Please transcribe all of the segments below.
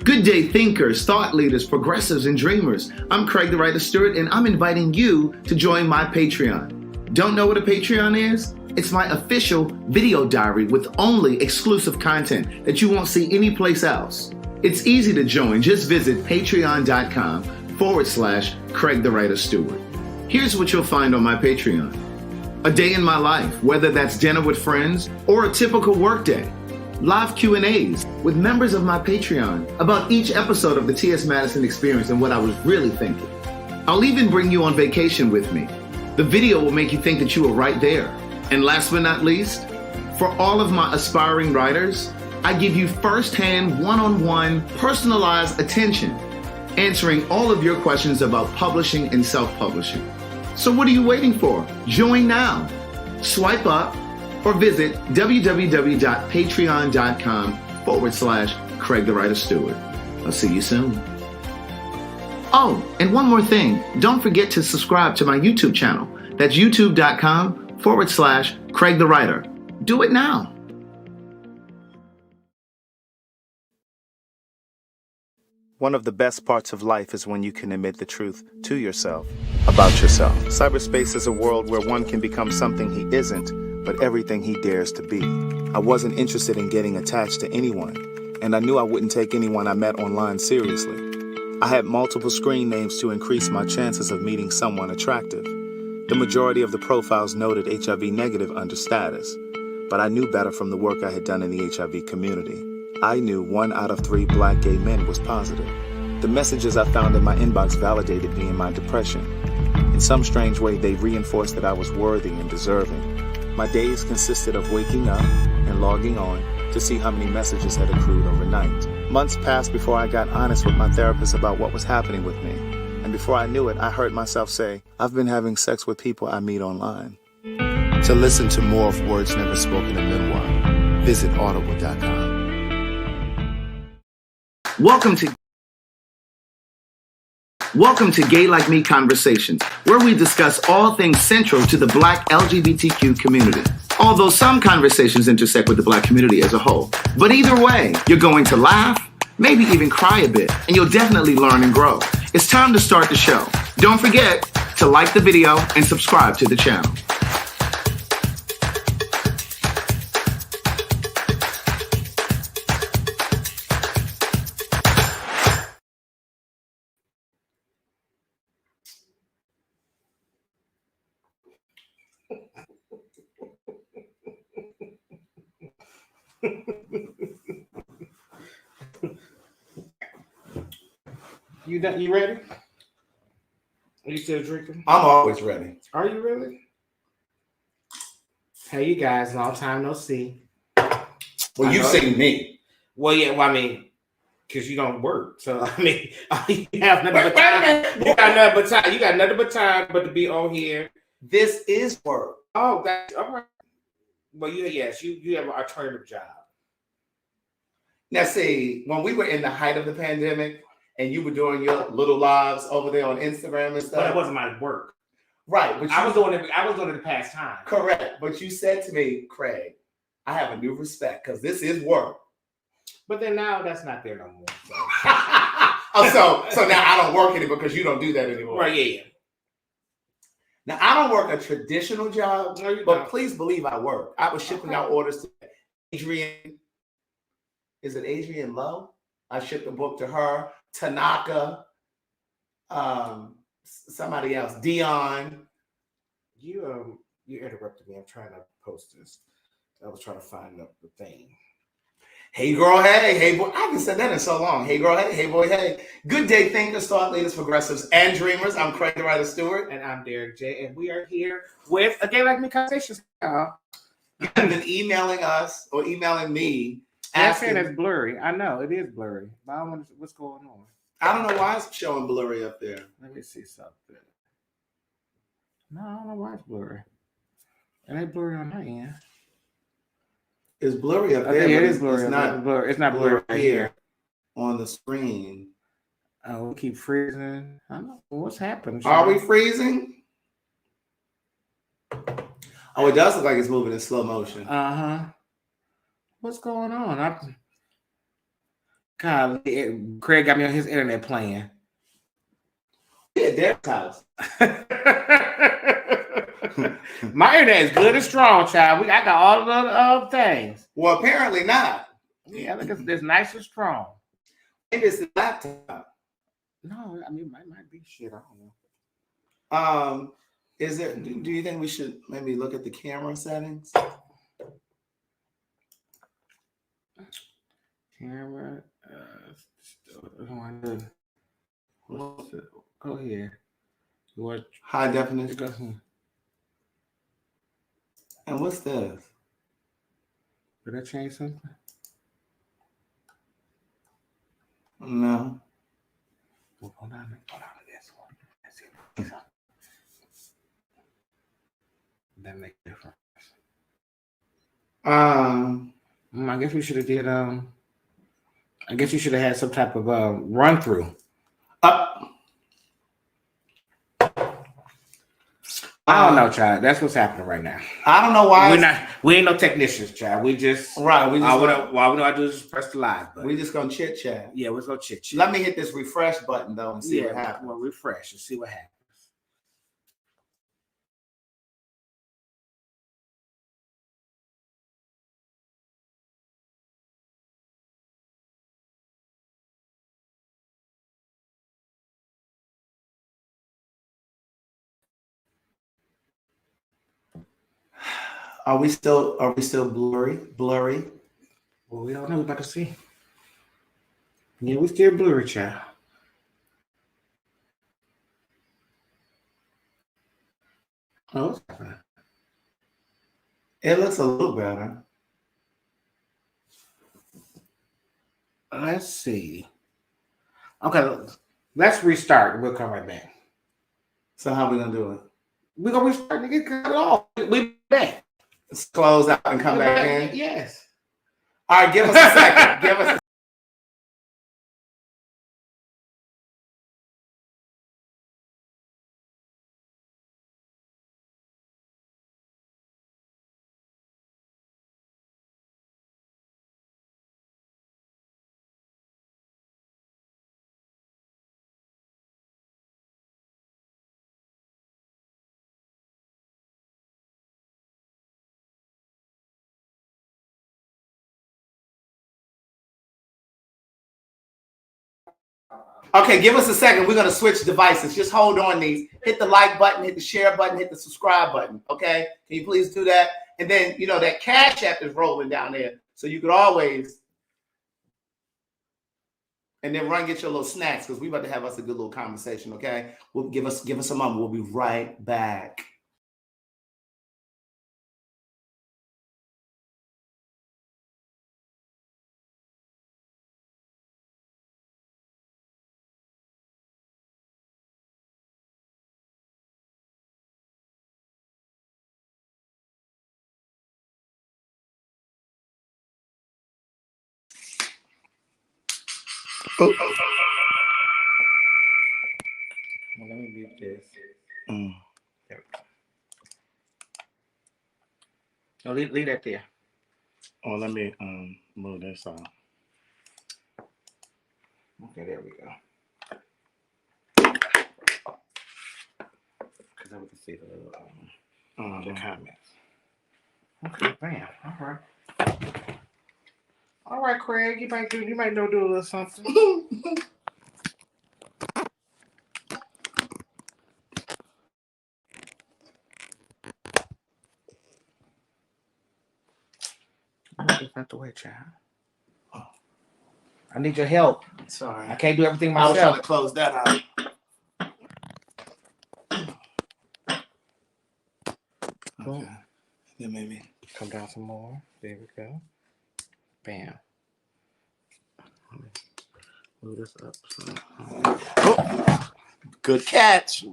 Good day, thinkers, thought leaders, progressives, and dreamers. I'm Craig the Writer Stewart, and I'm inviting you to join my Patreon. Don't know what a Patreon is? It's my official video diary with only exclusive content that you won't see anyplace else. It's easy to join. Just visit patreon.com/Craig the Writer Stewart. Here's what you'll find on my Patreon. A day in my life, whether that's dinner with friends or a typical workday. Live Q&As with members of my Patreon about each episode of the T.S. Madison Experience and what I was really thinking. I'll even bring you on vacation with me. The video will make you think that you were right there. And last but not least, for all of my aspiring writers, I give you firsthand, one-on-one, personalized attention, answering all of your questions about publishing and self-publishing. So what are you waiting for? Join now. Swipe up or visit www.patreon.com/Craig the Writer Stewart. I'll see you soon. Oh, and one more thing. Don't forget to subscribe to my YouTube channel. That's youtube.com/Craig the Writer. Do it now. One of the best parts of life is when you can admit the truth to yourself about yourself. Cyberspace is a world where one can become something he isn't, but everything he dares to be. I wasn't interested in getting attached to anyone, and I knew I wouldn't take anyone I met online seriously. I had multiple screen names to increase my chances of meeting someone attractive. The majority of the profiles noted HIV negative under status, but I knew better from the work I had done in the HIV community. I knew 1 out of 3 Black gay men was positive. The messages I found in my inbox validated me in my depression. In some strange way, they reinforced that I was worthy and deserving. My days consisted of waking up and logging on to see how many messages had accrued overnight. Months passed before I got honest with my therapist about what was happening with me. And before I knew it, I heard myself say, I've been having sex with people I meet online. To listen to more of Words Never Spoken in Memoir, visit audible.com. Welcome to Gay Like Me Conversations, where we discuss all things central to the Black LGBTQ community. Although some conversations intersect with the Black community as a whole. But either way, you're going to laugh, maybe even cry a bit, and you'll definitely learn and grow. It's time to start the show. Don't forget to like the video and subscribe to the channel. You ready? Are you still drinking? I'm always ready. Are you really? Hey, you guys, long time no see. Well, you've seen me. Well, yeah, well, I mean, because you don't work. So, I mean, you have nothing but time. You got nothing but time. You got nothing but time but to be on here. This is work. Oh, that's all right. Well, you have an alternative job. Now, see, when we were in the height of the pandemic and you were doing your little lives over there on Instagram and stuff. But it wasn't my work. Right. But I was doing it to pass time. Correct. But you said to me, Craig, I have a new respect because this is work. But then now that's not there no more. So now I don't work in it because you don't do that anymore. Right, yeah. Now, I don't work a traditional job, No, you but don't. please believe I work. I was shipping out orders to Adrienne. Is it Adrienne Lowe? I shipped a book to her. Tanaka. Somebody else. Dion. You interrupted me. I'm trying to post this. I was trying to find the thing. Hey girl, hey boy. I haven't said that in so long. Hey girl, hey boy, hey. Good day, thinkers, thought leaders, progressives, and dreamers. I'm Craig the Writer Stewart. And I'm Derek J. And we are here with a Gay Like Me Conversations. You've been emailing us or emailing me. I'm saying it's blurry. I know it is blurry. But I don't know what's going on. I don't know why it's showing blurry up there. Let me see something. No, I don't know why it's blurry. It ain't blurry on my end. It's blurry up I there. think it but is blurry. It's not blurry right here here on the screen. Oh, we keep freezing. I don't know what's happened. Are we freezing? Oh, it does look like it's moving in slow motion. What's going on? God, Craig got me on his internet plan. Yeah, Derek's house. My internet is good and strong, child. I got all of the other things. Well, apparently not. Yeah, look, it's nice and strong. Maybe it's the laptop. No, I mean, it might be shit. I don't know. Is there? Do you think we should maybe look at the camera settings? Camera. Go here. What? High definition. Go here. And what's this? Did I change something? No. Well, hold on to this one. Let's see. That makes a difference. I guess we should have did. I guess you should have had some type of run through. I don't know, child. That's what's happening right now. I don't know why we ain't no technicians, child. We just right. We just all we know I do is press the live button. We just gonna chit chat. Yeah, we're gonna chit chat. Let me hit this refresh button though and see what happens. Well, refresh and see what happens. Are we still blurry? Blurry? Well, we don't know. We're about to see. Yeah, we still blurry, child. Oh, what's happening? It looks a little better. Let's see. Okay, let's restart. We'll come right back. So how we gonna do it? We're gonna restart and get cut off. We back. Let's close out and come back in. Yes. All right, give us a second. Give us a Okay, give us a second. We're going to switch devices. Just hold on these. Hit the like button, hit the share button, hit the subscribe button. Okay? Can you please do that? And then, that Cash App is rolling down there. So you could always, and then run get your little snacks because we're about to have us a good little conversation. Okay? We'll give us a moment. We'll be right back. Well, let me mute this. There we go. No, leave that there. Oh, let me move this on. Okay, there we go. Because then we can see the comments. Okay, bam. All right. All right, Craig. You might know do a little something. That's not the way, child. Oh. I need your help. Sorry. I can't do everything I myself. was trying to close that out. Okay. Then maybe Come down some more. There we go. Bam. Move this up. Oh, good catch.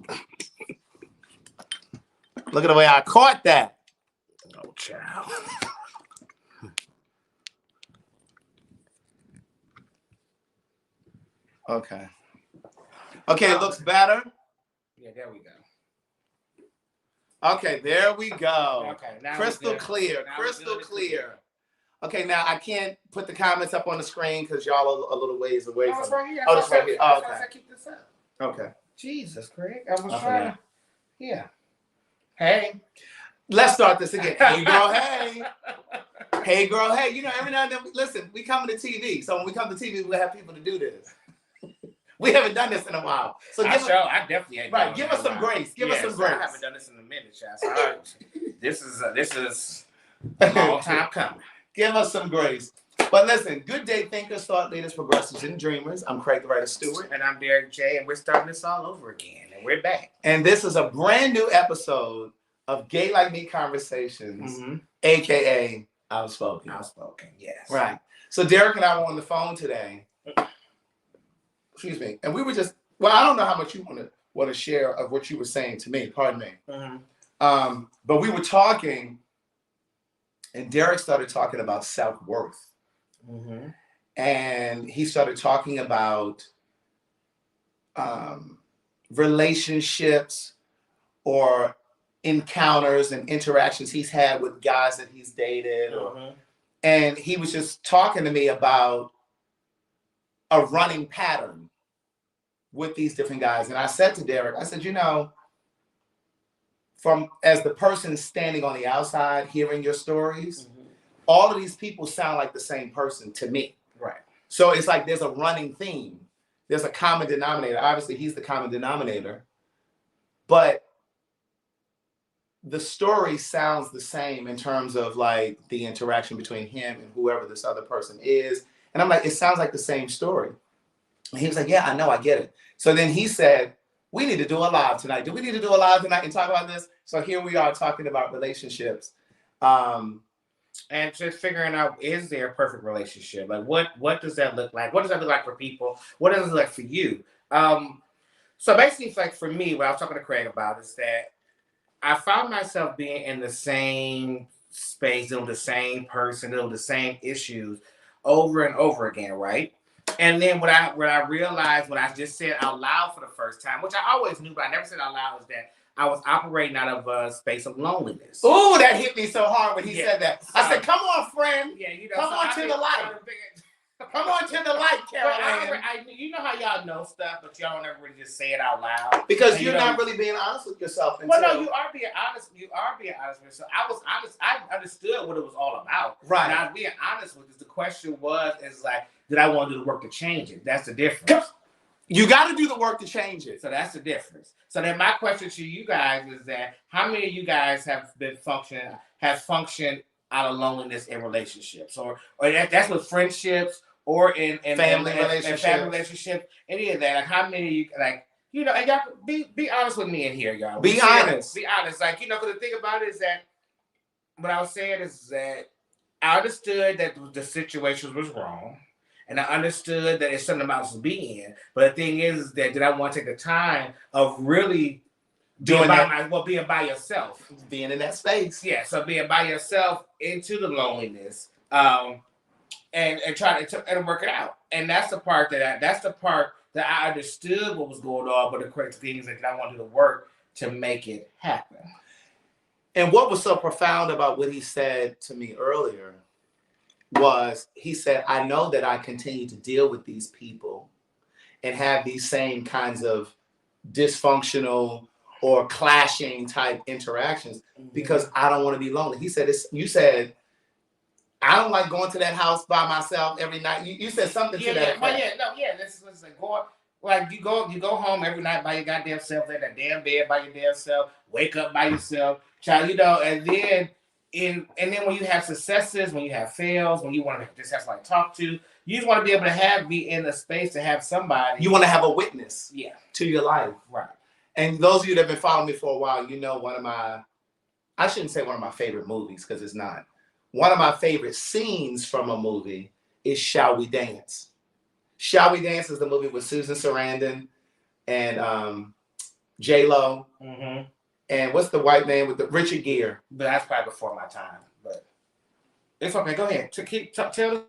Look at the way I caught that. Oh, child. Okay. Okay, it looks better. Yeah, there we go. Okay, there we go. Okay, now crystal we're good. clear. Now we're Crystal good. clear. Okay, now I can't put the comments up on the screen because y'all are a little ways away No, from it's it. right here. Oh, it's right here. Oh, That's why I okay. said keep this up. Okay. Jesus, Craig. I was I trying forgot. to. Yeah. Hey. Let's start this again. Hey, girl, hey. Hey, girl, hey. You know, every now and then, listen, we come to TV. So when we come to TV, we have people to do this. We haven't done this in a while. So I definitely ain't right. done Give it us in a some while. grace. Give us some grace. I haven't done this in a minute, child. So this is a long time coming. Give us some grace. But listen, good day, thinkers, thought leaders, progressives, and dreamers. I'm Craig the Writer Stewart. And I'm Derek J, and we're starting this all over again. And we're back. And this is a brand new episode of Gay Like Me Conversations, aka Outspoken. Outspoken, yes. Right. So Derek and I were on the phone today. Excuse me. And we were just, well, I don't know how much you want to share of what you were saying to me. Pardon me. But we were talking, and Derek started talking about self-worth. And he started talking about relationships or encounters and interactions he's had with guys that he's dated. And he was just talking to me about a running pattern with these different guys. And I said to Derek, I said, you know, as the person standing on the outside, hearing your stories, all of these people sound like the same person to me. Right. So it's like there's a running theme. There's a common denominator. Obviously, he's the common denominator. But the story sounds the same in terms of like the interaction between him and whoever this other person is. And I'm like, it sounds like the same story. And he was like, yeah, I know, I get it. So then he said, we need to do a live tonight. Do we need to do a live tonight and talk about this? So here we are talking about relationships. And just figuring out, is there a perfect relationship? Like, what does that look like? What does that look like for people? What does it look like for you? So basically, it's like for me, what I was talking to Craig about is that I found myself being in the same space, dealing with the same person, dealing with the same issues over and over again, right? And then what I realized, what I just said out loud for the first time, which I always knew, but I never said out loud, is that I was operating out of a space of loneliness. Ooh, that hit me so hard when he said that. I said, come on, friend. Yeah, you know, come on to the light. Come on to the light, Caroline. You know how y'all know stuff, but y'all don't ever really just say it out loud. Because you're not really being honest with yourself. Well, no, you are being honest. You are being honest with yourself. I was honest. I understood what it was all about. Right. And I was being honest with it. The question is like, did I want to do the work to change it? That's the difference. You got to do the work to change it. So that's the difference. So then my question to you guys is that how many of you guys have functioned out of loneliness in relationships, or that's with friendships or in family relationships, any of that? Like how many of you, like, you know, and y'all be honest with me in here, y'all. Be honest. Be honest. Like, you know, because the thing about it is that what I was saying is that I understood that the situation was wrong. And I understood that it's something else to be in. But the thing is that did I want to take the time of really being by yourself. Being in that space. Yeah, so being by yourself into the loneliness. And try to work it out. And that's the part that I understood what was going on, but the correct thing is that I want to do the work to make it happen. And what was so profound about what he said to me earlier was he said, I know that I continue to deal with these people and have these same kinds of dysfunctional or clashing type interactions because I don't want to be lonely. He said, you said, I don't like going to that house by myself every night. You said something to that. This is like going, like you go home every night by your goddamn self, lay in that damn bed by your damn self, wake up by yourself, child, you know, and then when you have successes, when you have fails, when you want to just have somebody to talk to, you just want to be able to be in a space to have somebody. You want to have a witness to your life. Right. And those of you that have been following me for a while, you know I shouldn't say one of my favorite movies because it's not. One of my favorite scenes from a movie is Shall We Dance? Shall We Dance is the movie with Susan Sarandon and J-Lo. And what's the white man with the Richard Gere? But that's probably before my time. But it's okay. Go ahead. Tell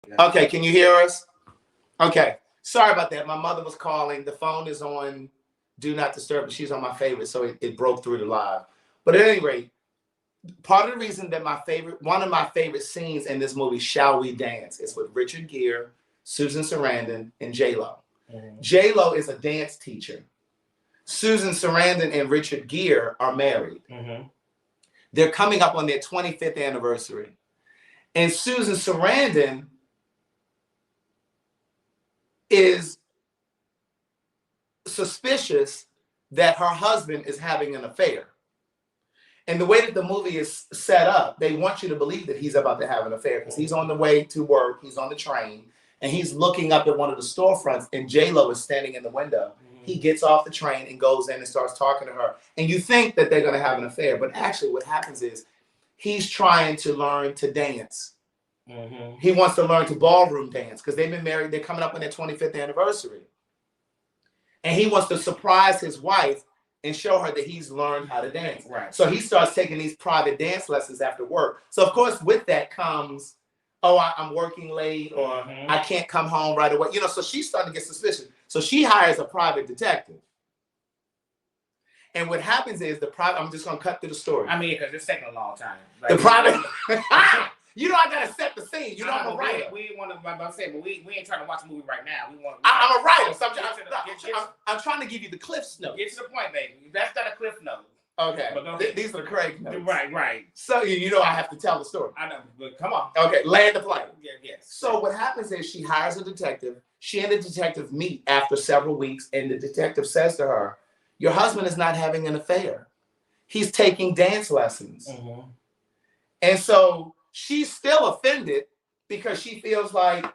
Yeah. Okay, can you hear us? Okay. Sorry about that. My mother was calling. The phone is on Do Not Disturb. She's on my favorite, so it broke through the live. But at any rate, part of the reason that one of my favorite scenes in this movie, Shall We Dance, is with Richard Gere, Susan Sarandon, and J-Lo. Mm-hmm. J-Lo is a dance teacher. Susan Sarandon and Richard Gere are married. Mm-hmm. They're coming up on their 25th anniversary. And Susan Sarandon is suspicious that her husband is having an affair. And the way that the movie is set up, they want you to believe that he's about to have an affair because he's on the way to work, he's on the train, and he's looking up at one of the storefronts, and J-Lo is standing in the window. Mm-hmm. He gets off the train and goes in and starts talking to her. And you think that they're going to have an affair, but actually what happens is he's trying to learn to dance. Mm-hmm. He wants to learn to ballroom dance because they've been married. They're coming up on their 25th anniversary. And he wants to surprise his wife and show her that he's learned how to dance. Right. So he starts taking these private dance lessons after work. So of course, with that comes, oh, I'm working late, or mm-hmm. I can't come home right away. You know, so she's starting to get suspicious. So she hires a private detective. And what happens is I'm just going to cut through the story. I mean, because it's taking a long time. Like, the private, you know, I got to set the scene. You know, I'm a writer. We want to, I'm saying, but we ain't trying to watch a movie right now. I'm a writer. So I'm trying to give you the Cliff's notes. Get to the point, baby. That's not a cliff note. Okay. These are the Craig notes. Right. So, you know, I have to tell the story. I know, but come on. Okay, land the plane. Yes. So what happens is she hires a detective. She and the detective meet after several weeks, and the detective says to her, your husband is not having an affair. He's taking dance lessons. Mm-hmm. And so she's still offended because she feels like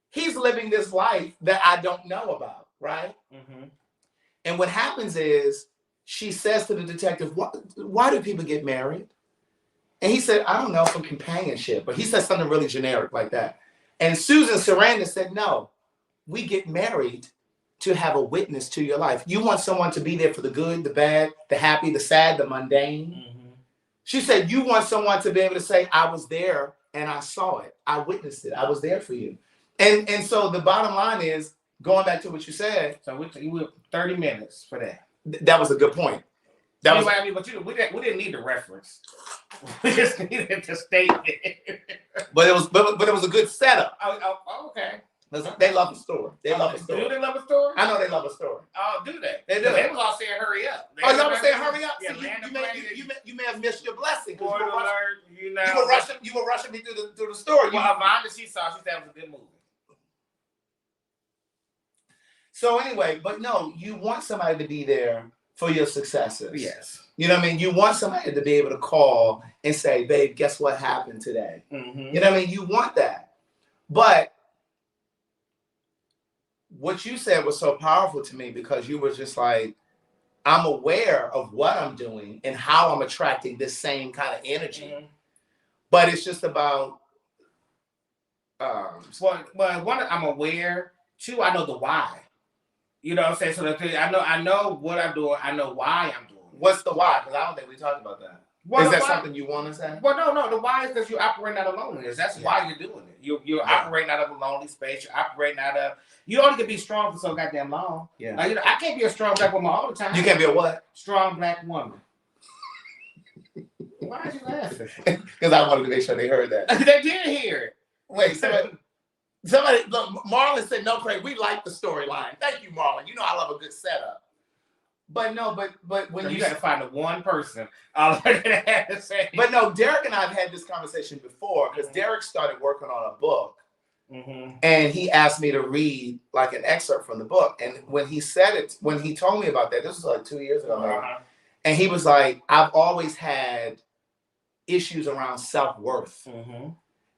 he's living this life that I don't know about, right? Mm-hmm. And what happens is she says to the detective, why do people get married? And he said, I don't know, for companionship. But he said something really generic like that. And Susan Sarandon said, no, we get married to have a witness to your life. You want someone to be there for the good, the bad, the happy, the sad, the mundane. Mm-hmm. She said, you want someone to be able to say, I was there and I saw it. I witnessed it. I was there for you. And so the bottom line is, going back to what you said. So we were 30 minutes for that. That was a good point. But we didn't need the reference. We just needed to state it. But it was a good setup. Oh, okay. They love a story. They love a story. Do they love a story? I know they love a story. Oh, do they? They do. They was all saying hurry up. Y'all were saying hurry up? Yeah, you may have missed your blessing. You were rushing me through the story. Well, Avonda, she said it was a good movie. So anyway, but no, you want somebody to be there for your successes. Yes. You know what I mean? You want somebody to be able to call and say, babe, guess what happened today? Mm-hmm. You know what I mean? You want that. But what you said was so powerful to me because you were just like, I'm aware of what I'm doing and how I'm attracting this same kind of energy. Mm-hmm. But it's just about... one, I'm aware. Two, I know the why. You know what I'm saying? So the thing, I know what I'm doing. I know why I'm doing it. What's the why? Because I don't think we talked about that. Is that something you want to say? Well, no. The why is because you're operating out of loneliness. That's why you're doing it. You're operating out of a lonely space. You're operating out of... You only can be strong for so goddamn long. Yeah. Like, I can't be a strong black woman all the time. You can't be a what? Strong black woman. Why are you laughing? Because I wanted to make sure they heard that. They did hear it. Wait, somebody, Marlon said, no, Craig, we like the storyline. Thank you, Marlon. You know I love a good setup. But no, but when you got to find the one person, all I had to say. But no, Derek and I have had this conversation before because Derek started working on a book. Mm-hmm. And he asked me to read like an excerpt from the book. And when he told me about that, this was like 2 years ago. Uh-huh. And he was like, I've always had issues around self-worth. Mm-hmm.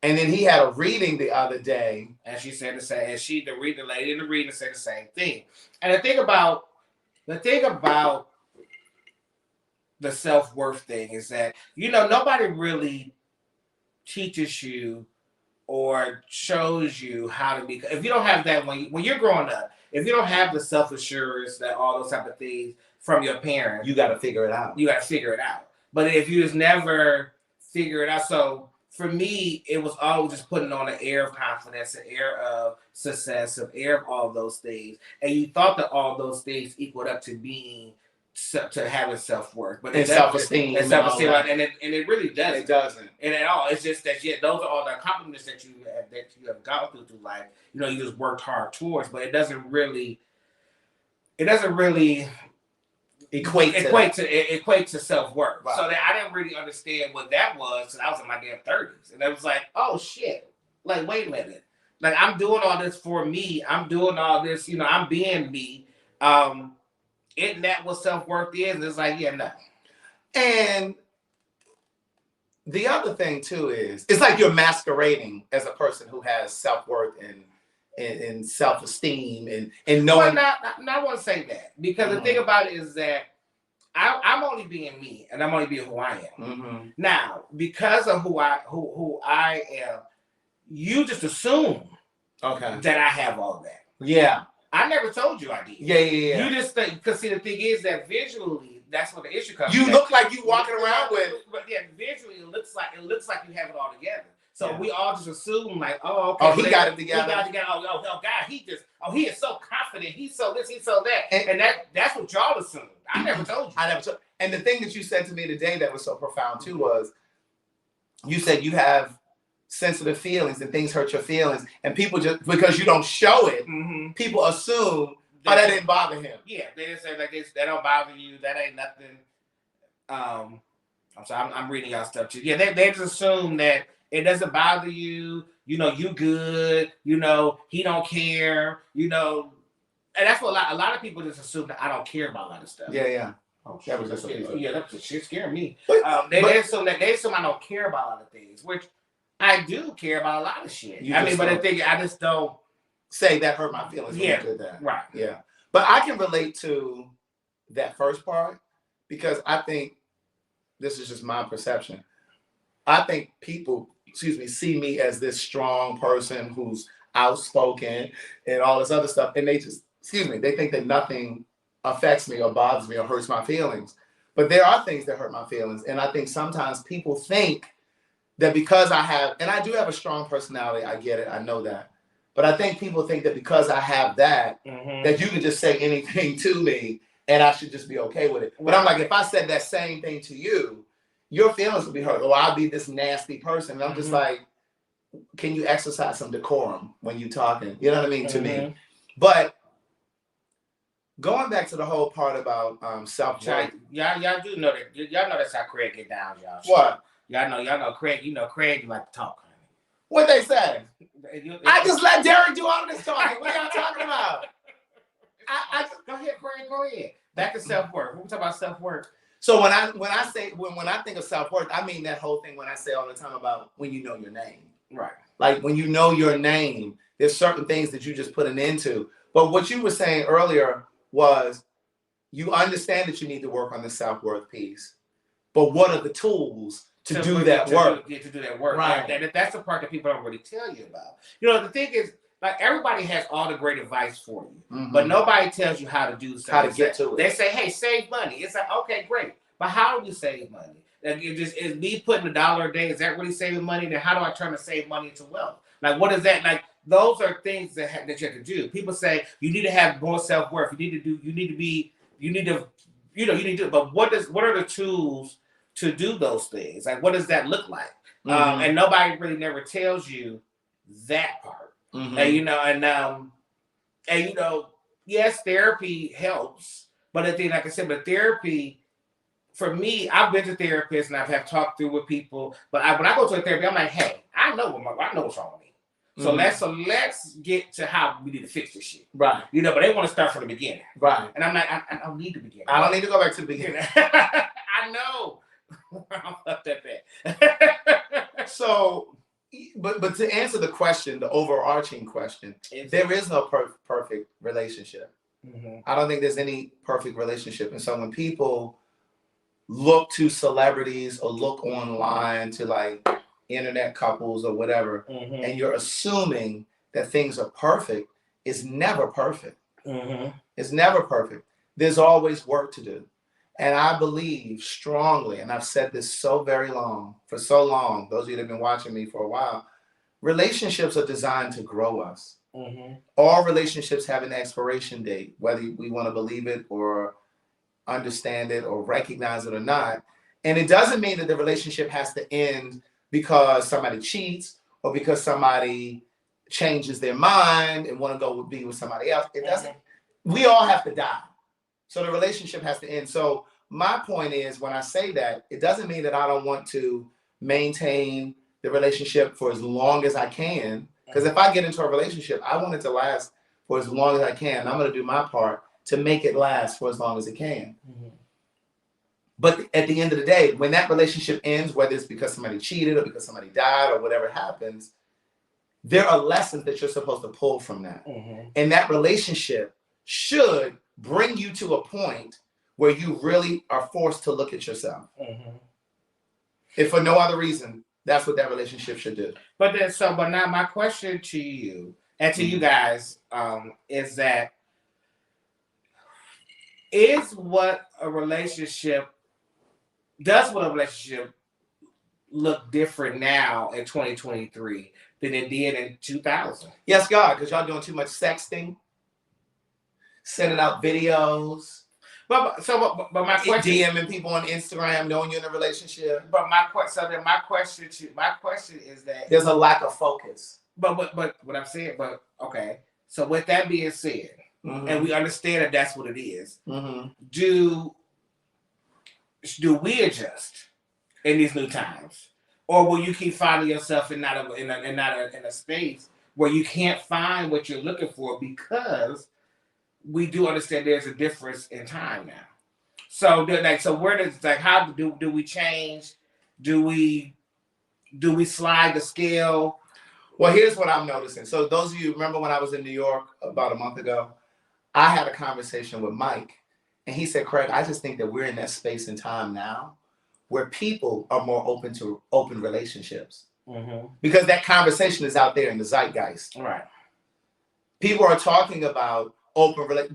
And then he had a reading the other day. And she said the same. And the lady in the reading said the same thing. And the thing about the self-worth thing is that, nobody really teaches you or shows you how to be. If you don't have that when you're growing up, if you don't have the self-assurance, that all those type of things from your parents, you got to figure it out. But if you just never figure it out, so for me, it was always just putting on an air of confidence, an air of success, an air of all those things. And you thought that all those things equaled up to being to having self-worth, but and self-esteem and self-esteem, and it really doesn't. It doesn't. And at all, it's just that those are all the accomplishments that you have gone through life. You know, you just worked hard towards, but it doesn't really equate to self-worth. Right. So that I didn't really understand what that was until I was in my damn 30s. And I was like, oh shit. Like, wait a minute. Like, I'm doing all this for me. I'm doing all this, you know, I'm being me. Isn't that what self-worth is? And it's like, yeah, no. And the other thing too is it's like you're masquerading as a person who has self-worth and self-esteem and knowing. Well, I want to say that because the thing about it is that I'm only being me and I'm only being who I am. Mm-hmm. Now, because of who I am, you just assume that I have all that. Yeah. I never told you I did. Yeah. You just think, because see, the thing is that visually, that's what the issue comes. You look like you walking around with, but yeah, visually it looks like you have it all together. So yeah. we all just assume like, oh, okay. Oh, he got it together. He got it together. Oh, God, he is so confident. He's so this, he's so that, and that's what y'all assume. I never told you. And the thing that you said to me today that was so profound too was, you said you have sensitive feelings and things hurt your feelings, and people just because you don't show it, people assume that didn't bother him. Yeah, they just say like this, that don't bother you, that ain't nothing. I'm sorry, I'm reading y'all stuff too. Yeah, they just assume that it doesn't bother you. You know, you good. You know, he don't care. You know, and that's what a lot of people just assume that I don't care about a lot of stuff. Yeah. Oh, that was just that shit scared me. But, they assume I don't care about a lot of things, which I do care about a lot of shit. But the thing, I just don't say that hurt my feelings. Yeah, when you did that. Right. Yeah, but I can relate to that first part because I think this is just my perception. I think people, see me as this strong person who's outspoken and all this other stuff, and they just, they think that nothing affects me or bothers me or hurts my feelings. But there are things that hurt my feelings, and I think sometimes people think that because I have, and I do have a strong personality, I get it, I know that. But I think people think that because I have that, that you can just say anything to me and I should just be okay with it. But I'm like, if I said that same thing to you, your feelings would be hurt. Or I'll be this nasty person. And I'm just like, can you exercise some decorum when you're talking? You know what I mean? To me. But going back to the whole part about self-worth. Y'all do know that. Y'all know that's how Craig get down, y'all. What? Y'all know Craig. You know Craig like to talk. What they say? I just let Derek do all of this talking. What are y'all talking about? Go ahead, Craig. Go ahead. Back to self-worth. When we talk about self-worth. So when I think of self-worth, I mean that whole thing when I say all the time about when you know your name. Right. Like when you know your name, there's certain things that you just put an end to. But what you were saying earlier was you understand that you need to work on the self-worth piece. But what are the tools to do that work? To do that work. Right. That's the part that people don't really tell you about. You know, the thing is, like, everybody has all the great advice for you, but nobody tells you how to do something. How to get to it. They say, hey, save money. It's like, okay, great. But how do you save money? Like, is me putting $1 a day, is that really saving money? Then how do I turn to save money into wealth? Like, what is that? Like, those are things that you have to do. People say you need to have more self-worth. You need to, but what are the tools to do those things? Like, what does that look like? And nobody really never tells you that part. And yes, therapy helps, but the thing, like I said, but therapy, for me, I've been to therapists and I've talked through with people, but when I go to a therapy, I'm like, hey, I know what's wrong with me. So let's get to how we need to fix this shit. Right. You know, but they want to start from the beginning. Right. And I'm like, I don't need to begin. I don't need to go back to the beginning. I know. I'm up that bad. So, but to answer the question, the overarching question, there is no perfect relationship. I don't think there's any perfect relationship. And so when people look to celebrities or look online to like internet couples or whatever, and you're assuming that things are perfect, it's never perfect. It's never perfect. There's always work to do. And I believe strongly, and I've said this for so long, those of you that have been watching me for a while, relationships are designed to grow us. Mm-hmm. All relationships have an expiration date, whether we want to believe it or understand it or recognize it or not. And it doesn't mean that the relationship has to end because somebody cheats or because somebody changes their mind and want to go be with somebody else. It doesn't. We all have to die. So the relationship has to end. So my point is, when I say that, it doesn't mean that I don't want to maintain the relationship for as long as I can. Because if I get into a relationship, I want it to last for as long as I can. I'm going to do my part to make it last for as long as it can. Mm-hmm. But at the end of the day, when that relationship ends, whether it's because somebody cheated or because somebody died or whatever happens, there are lessons that you're supposed to pull from that. Mm-hmm. And that relationship should bring you to a point where you really are forced to look at yourself. Mm-hmm. If for no other reason, that's what that relationship should do. But now my question to you and to you guys is that, does what a relationship look different now in 2023 than it did in 2000? Yes, God, because y'all doing too much sexting, sending out videos, But my question, DMing people on Instagram, knowing you're in a relationship. but my question is that There's a lack of focus. But what I'm saying, but okay. So with that being said, and we understand that that's what it is, do we adjust in these new times, or will you keep finding yourself in a space where you can't find what you're looking for because we do understand there's a difference in time now? So where does how do we change? Do we slide the scale? Well, here's what I'm noticing. So those of you remember when I was in New York about a month ago, I had a conversation with Mike, and he said, Craig, I just think that we're in that space and time now where people are more open to open relationships. Because that conversation is out there in the zeitgeist. Right. People are talking about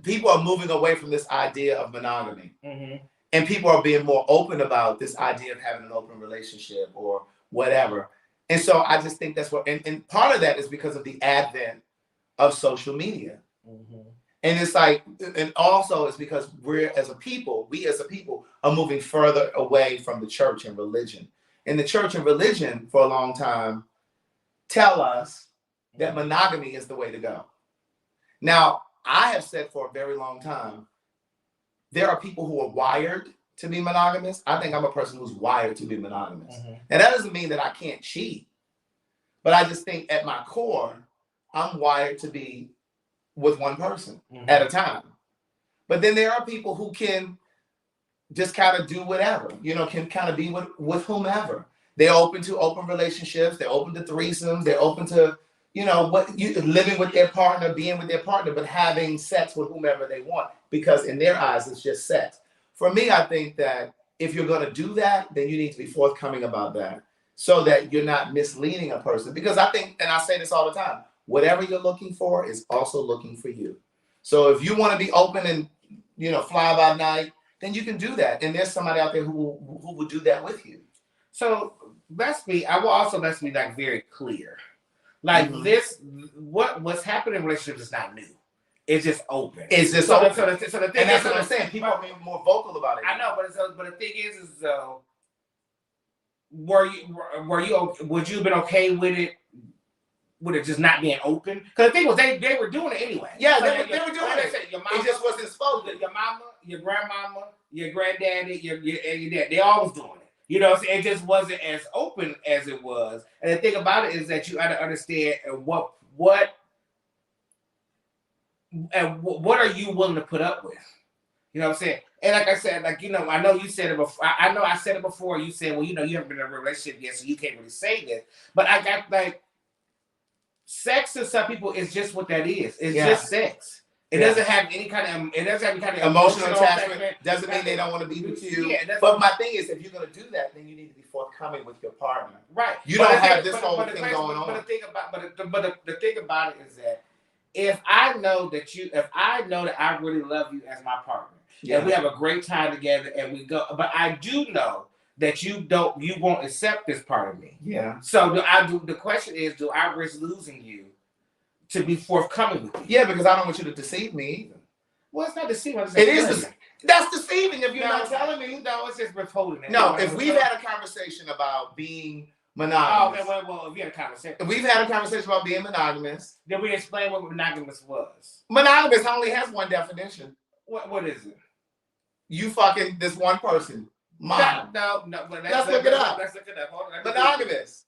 people are moving away from this idea of monogamy. And people are being more open about this idea of having an open relationship or whatever. And so I just think that's what, and part of that is because of the advent of social media. And it's like, and also it's because we as a people are moving further away from the church and religion. And the church and religion for a long time tell us that monogamy is the way to go. Now, I have said for a very long time, there are people who are wired to be monogamous. I think I'm a person who's wired to be monogamous. And that doesn't mean that I can't cheat, but I just think at my core, I'm wired to be with one person at a time. But then there are people who can just kind of do whatever, can kind of be with whomever. They're open to open relationships. They're open to threesomes. They're open to, living with their partner, being with their partner, but having sex with whomever they want, because in their eyes, it's just sex. For me, I think that if you're going to do that, then you need to be forthcoming about that so that you're not misleading a person. Because I think, and I say this all the time, whatever you're looking for is also looking for you. So if you want to be open and, fly by night, then you can do that. And there's somebody out there who will do that with you. So I will also let's be like very clear. Like this, what's happening in relationships is not new. It's just open. It's just so open. So the thing and that's is, what I'm saying. People are being more vocal about it. I know, but the thing is though, would you have been okay with it just not being open? Because the thing was, they were doing it anyway. Yeah, so they were doing it. Your mama, it just wasn't spoken. Your mama, your grandmama, your granddaddy, your dad, they all was doing it. It just wasn't as open as it was. And the thing about it is that you got to understand what are you willing to put up with? You know what I'm saying? And like I said, I know you said it before. I know I said it before. You said, well, you haven't been in a relationship yet, so you can't really say this. But I got sex to some people is just what that is. It's just sex. It doesn't have any kind of emotional attachment. Doesn't mean they don't want to be with you. Yeah, but my thing is, if you're going to do that, then you need to be forthcoming with your partner. Right. You don't have this whole thing going on. But the thing about it is that if I know that I really love you as my partner, and we have a great time together, and we go. But I do know that you won't accept this part of me. Yeah. So the question is, do I risk losing you to be forthcoming with you? Yeah, because I don't want you to deceive me either. Well, it's not deceiving. It is. That's deceiving if you're not telling me. No, it's just withholding it. No, if we've had a conversation about being Oh, monogamous. okay, well, if we had a conversation. If we've had a conversation about being monogamous. Then we explain what monogamous was. Monogamous only has one definition. What is it? You fucking this one person. Mono. No. Let's look it up. Let's look it up. Hold on, Monogamous.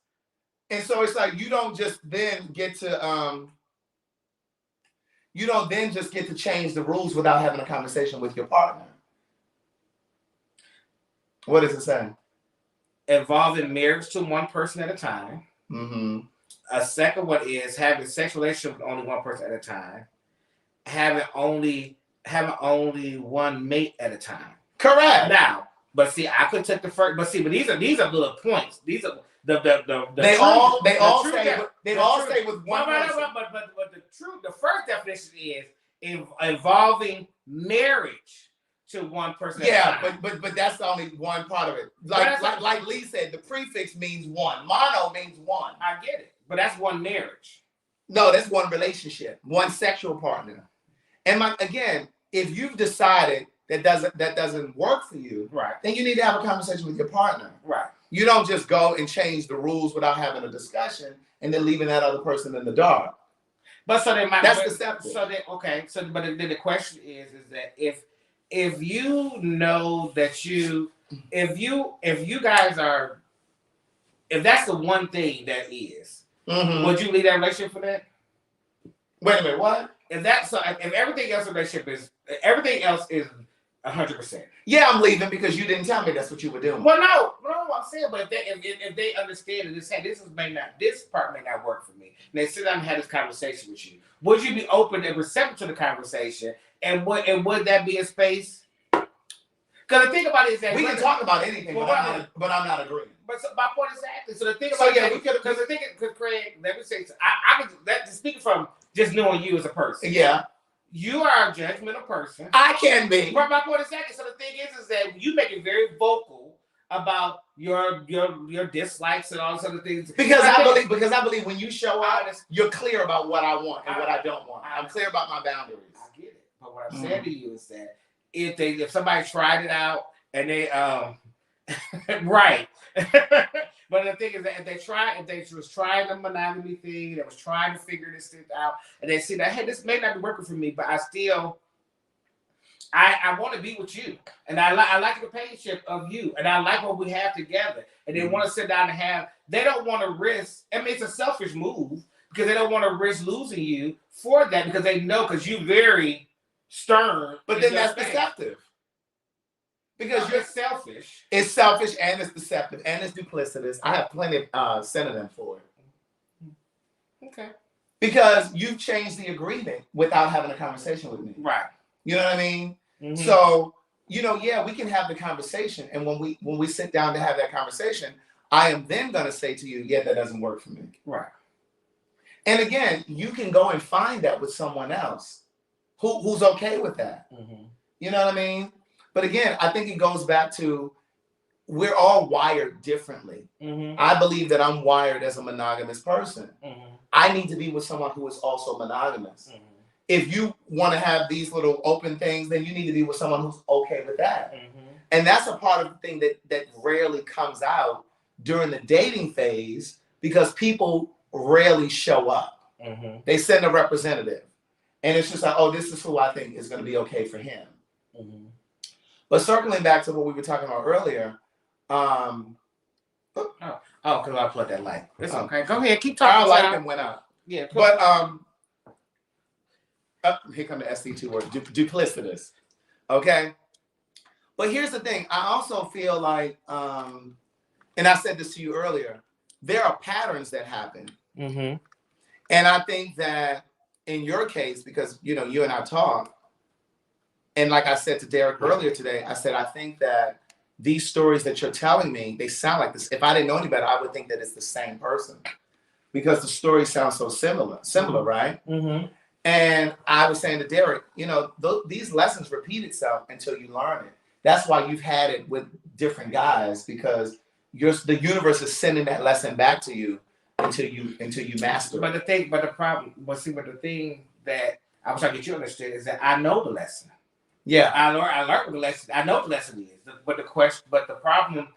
And so it's like you don't just then get to you don't then just get to change the rules without having a conversation with your partner. What does it say? Involving marriage to one person at a time. Mm-hmm. A second one is having sexual relationship with only one person at a time. Having only one mate at a time. Correct. Now, but see, I could take the first. But see, but these are little points. These are They all stay with one person. But the first definition is involving marriage to one person. Yeah, but that's only one part of it. Like Lee said, the prefix means one. Mono means one. I get it, but that's one marriage. No, that's one relationship, one sexual partner. And again, if you've decided that doesn't work for you, right, then you need to have a conversation with your partner. Right. You don't just go and change the rules without having a discussion and then leaving that other person in the dark. But so then that's deceptive. So then but then the question is that if you know that if you guys are, if that's the one thing that is, would you leave that relationship for that? Wait a minute, what? If everything else in the relationship is 100%. Yeah, I'm leaving because you didn't tell me that's what you were doing. Well, no, I'm saying, but if they understand and say this part may not work for me, and they sit down and have this conversation with you, would you be open and receptive to the conversation? And would that be a space? Because the thing about it is that we can talk about anything, but I'm not agreeing. But my point is exactly. So the thing about it, because the thing, because Craig, let me say, I could speaking from just knowing you as a person. Yeah. You are a judgmental person. I can be. But my point is exactly. So the thing is that you make it very vocal about your dislikes and all those other things. Because I believe when you show up, you're clear about what I want and what I don't want. I'm clear about my boundaries. I get it. But what I'm saying to you is that if somebody tried it out and they right. But the thing is that if they was trying the monogamy thing, they was trying to figure this thing out, and they see that, hey, this may not be working for me, but I still I want to be with you, and I like the companionship of you, and I like what we have together, and they want to sit down and have. They don't want to risk. I mean, it's a selfish move because they don't want to risk losing you for that because they know because you're very stern. But then that's deceptive. Because you're selfish. It's selfish and it's deceptive and it's duplicitous. I have plenty of synonyms for it. Okay. Because you've changed the agreement without having a conversation with me. Right. You know what I mean? Mm-hmm. So, yeah, we can have the conversation. And when we sit down to have that conversation, I am then going to say to you, yeah, that doesn't work for me. Right. And again, you can go and find that with someone else who's okay with that. Mm-hmm. You know what I mean? But again, I think it goes back to we're all wired differently. Mm-hmm. I believe that I'm wired as a monogamous person. Mm-hmm. I need to be with someone who is also monogamous. Mm-hmm. If you want to have these little open things, then you need to be with someone who's okay with that. Mm-hmm. And that's a part of the thing that rarely comes out during the dating phase because people rarely show up. Mm-hmm. They send a representative. And it's just like, oh, this is who I think is going to be okay for him. Mm-hmm. But circling back to what we were talking about earlier. Because I plugged that light. It's okay. Go ahead. Keep talking. Our light went out. Yeah. But here come the SC2 word, duplicitous. Okay. But here's the thing. I also feel like, and I said this to you earlier, there are patterns that happen. Mm-hmm. And I think that in your case, because, you and I talk, and like I said to Derek earlier today, I said, I think that these stories that you're telling me, they sound like this. If I didn't know any better, I would think that it's the same person because the stories sound so similar, right? Mm-hmm. And I was saying to Derek, these lessons repeat itself until you learn it. That's why you've had it with different guys, because the universe is sending that lesson back to you until you master But it. the thing that I was trying to get you to understand is that I know the lesson. Yeah. I learned what the lesson. I know what the lesson is. But the problem